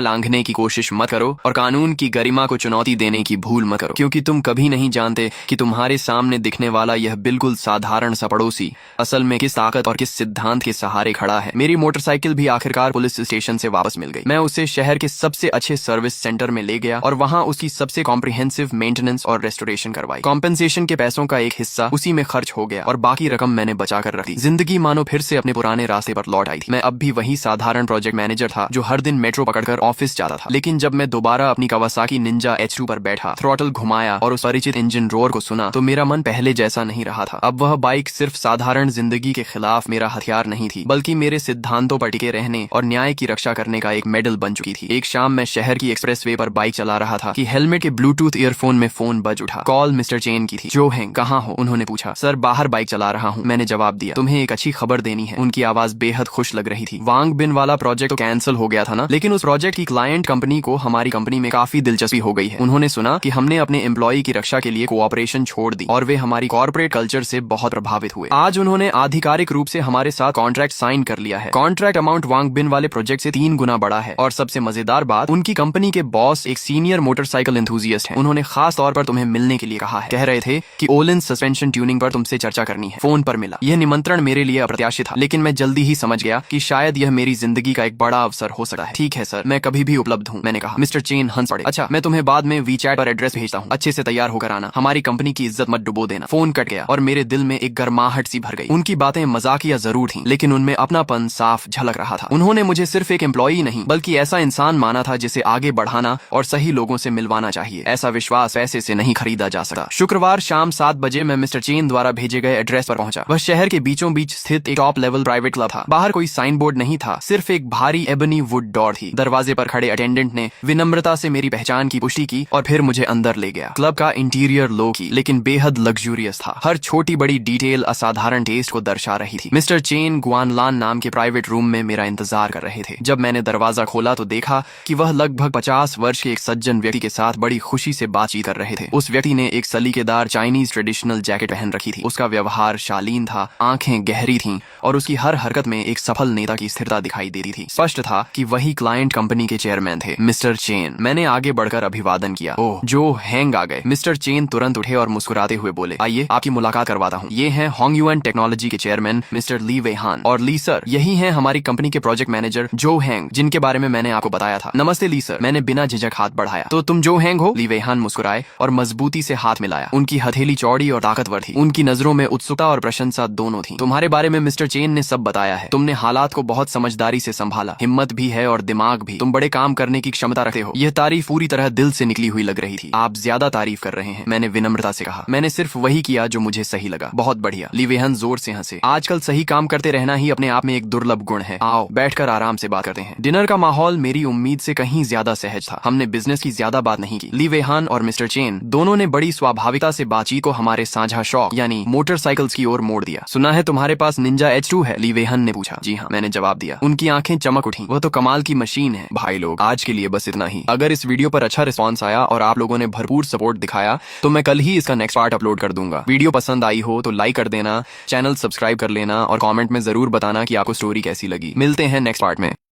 लांघने की कोशिश मत करो और कानून की गरिमा को चुनौती देने की भूल मत करो, क्योंकि तुम कभी नहीं जानते कि तुम्हारे सामने दिखने वाला यह बिल्कुल साधारण सा पड़ोसी असल में किस ताकत और किस सिद्धांत के सहारे खड़ा है। मेरी मोटरसाइकिल भी आखिरकार पुलिस स्टेशन से वापस मिल गई। मैं उसे शहर के सबसे अच्छे सर्विस सेंटर में ले गया और वहां उसकी सबसे कॉम्प्रिहेंसिव मेंटेनेंस और रेस्टोरेशन करवाई। कॉम्पेंसेशन के पैसों का एक हिस्सा उसी में खर्च हो गया और बाकी रकम मैंने बचा कर रखी। जिंदगी मानो फिर से अपने पुराने रास्ते पर लौट आई थी। मैं अब भी वही साधारण प्रोजेक्ट मैनेजर था जो हर दिन मेट्रो पकड़कर ऑफिस जाता था। लेकिन जब मैं दोबारा अपनी कवासाकी निंजा H2 पर बैठा, थ्रॉटल घुमाया और उस परिचित इंजन रोर को सुना तो मेरा मन पहले जैसा नहीं रहा था। अब वह बाइक सिर्फ साधारण जिंदगी के खिलाफ मेरा हथियार नहीं थी, बल्कि मेरे सिद्धांतों पर टिके रहने और न्याय की रक्षा करने का एक मेडल बन चुकी थी। एक शाम मैं शहर की एक्सप्रेसवे पर बाइक चला रहा था कि हेलमेट के ब्लूटूथ ईयरफोन में फोन बज उठा। कॉल मिस्टर चेन की थी। जो हैंग, कहाँ हो? उन्होंने पूछा। सर, बाहर बाइक चला रहा हूँ, मैंने जवाब दिया। तुम्हें एक अच्छी खबर देनी है। उनकी आवाज बेहद खुश लग रही थी। वांग बिन वाला प्रोजेक्ट तो कैंसिल हो गया था ना, लेकिन उस प्रोजेक्ट की क्लाइंट कंपनी को हमारी कंपनी में काफी दिलचस्पी हो गई है। उन्होंने सुना कि हमने अपने एम्प्लॉय की रक्षा के लिए कोऑपरेशन छोड़ दी और वे हमारी कॉर्पोरेट कल्चर से बहुत प्रभावित हुए। आज उन्होंने आधिकारिक रूप से हमारे साथ कॉन्ट्रैक्ट साइन कर लिया है। कॉन्ट्रैक्ट अमाउंट वांग बिन वाले प्रोजेक्ट से 3 गुना बड़ा है और सबसे मजेदार बात, उनकी कंपनी के बॉस एक सीनियर मोटरसाइकिल एंथुसियस्ट हैं। उन्होंने खास तौर पर तुम्हें मिलने के लिए कहा है। कह रहे थे कि ओलिन सस्पेंशन ट्यूनिंग पर तुमसे चर्चा करनी है। फोन पर मिला। यह निमंत्रण मेरे लिए अप्रत्याशित था, लेकिन मैं जल्दी ही समझ गया कि शायद यह मेरी जिंदगी का एक बड़ा अवसर हो सकता है। ठीक है सर, मैं कभी भी उपलब्ध हूँ, मैंने कहा। मिस्टर चेन हंस पड़े। अच्छा, मैं तुम्हें बाद में वीचैट पर एड्रेस भेजता हूँ, अच्छे से तैयार होकर आना। हमारी कंपनी की इज्जत मत डुबो देना। फोन कट गया और मेरे दिल में एक गर्माहट सी भर गई। उनकी बातें मजाकिया जरूर थीं, लेकिन उनमें अपनापन साफ झलक रहा था। उन्होंने मुझे सिर्फ एक एम्प्लॉई नहीं बल्कि ऐसा इंसान माना था जिसे आगे बढ़ाना और सही लोगों से मिलवाना चाहिए। ऐसा विश्वास पैसे से नहीं खरीदा जा सकता। शुक्रवार शाम 7 बजे मैं मिस्टर चेन द्वारा भेजे गए एड्रेस पर पहुंचा। वह शहर के बीचों बीच स्थित एक टॉप लेवल प्राइवेट क्लब था। बाहर कोई साइन बोर्ड नहीं था, सिर्फ एक भारी एबनी वुड डोर थी। दरवाजे पर खड़े अटेंडेंट ने विनम्रता से मेरी पहचान की पुष्टि की और फिर मुझे अंदर ले गया। क्लब का इंटीरियर लो की लेकिन बेहद लग्जूरियस था। हर छोटी बड़ी डिटेल असाधारण टेस्ट को दर्शा रही थी। मिस्टर चेन गुआनलान नाम के प्राइवेट रूम में मेरा इंतजार कर रहे थे। जब मैंने दरवाजा खोला तो देखा कि वह लगभग 50 वर्ष के एक सज्जन व्यक्ति के साथ बड़ी खुशी से बातचीत कर रहे थे। उस व्यक्ति ने एक सलीकेदार चाइनीज ट्रेडिशनल जैकेट पहन रखी थी। उसका व्यवहार शालीन था, आंखें गहरी थीं और उसकी हर हरकत में एक सफल नेता की स्थिरता दिखाई देती थी। स्पष्ट था कि वही क्लाइंट कंपनी के चेयरमैन थे, मिस्टर चेन। मैंने आगे बढ़कर अभिवादन किया। ओह, जो हैंग आ गए। मिस्टर चेन तुरंत उठे और मुस्कुराते हुए बोले, आइए आपकी मुलाकात करवाता हूँ। ये हैं होंगयुएन टेक्नोलॉजी के चेयरमैन मिस्टर ली वेहान। और ली सर, यही हैं हमारी कंपनी के प्रोजेक्ट मैनेजर जो हैंग, जिनके बारे में मैंने आपको बताया था। नमस्ते ली सर, मैंने बिना झिझक हाथ बढ़ाया। तो तुम जो हैंग हो? ली वेहान मुस्कुराए और मजबूती से हाथ मिलाया। उनकी हथेली चौड़ी और ताकतवर थी। उनकी नजरों में उत्सुकता और प्रशंसा दोनों थी। तुम्हारे बारे में मिस्टर चेन ने सब बताया है। तुमने हालात को बहुत समझदारी से संभाला, हिम्मत भी है और दिमाग भी। तुम बड़े काम करने की क्षमता रखते हो। यह तारीफ पूरी तरह दिल से निकली हुई लग रही थी। आप ज्यादा तारीफ कर रहे हैं, मैंने विनम्रता से कहा। मैंने सिर्फ वही किया जो मुझे सही लगा। बहुत बढ़िया। ली वेहान जोर से हंसे। आजकल सही काम करते रहना ही अपने आप में एक दुर्लभ गुण है। आओ बैठकर आराम से बात करते हैं। डिनर का माहौल मेरी उम्मीद से कहीं ज्यादा सहज था। हमने बिजनेस की ज्यादा बात नहीं की। ली वेहान और मिस्टर चेन दोनों ने बड़ी स्वाभाविकता से बातचीत को हमारे साझा शौक यानी मोटरसाइकिल्स की ओर मोड़ दिया। सुना है तुम्हारे पास निंजा H2 है? ली वेहान ने पूछा। जी हाँ, मैंने जवाब दिया। उनकी आंखें चमक उठी। वह तो कमाल की मशीन है। भाई लोग, आज के लिए बस इतना ही। अगर इस वीडियो पर अच्छा रिस्पॉन्स आया और आप लोगों ने भरपूर सपोर्ट दिखाया तो मैं कल ही इसका नेक्स्ट पार्ट अपलोड कर दूंगा। वीडियो पसंद आई हो तो लाइक कर देना, चैनल सब्सक्राइब कर लेना और कमेंट में जरूर बताना कि आपको स्टोरी कैसी लगी। मिलते हैं नेक्स्ट पार्ट में।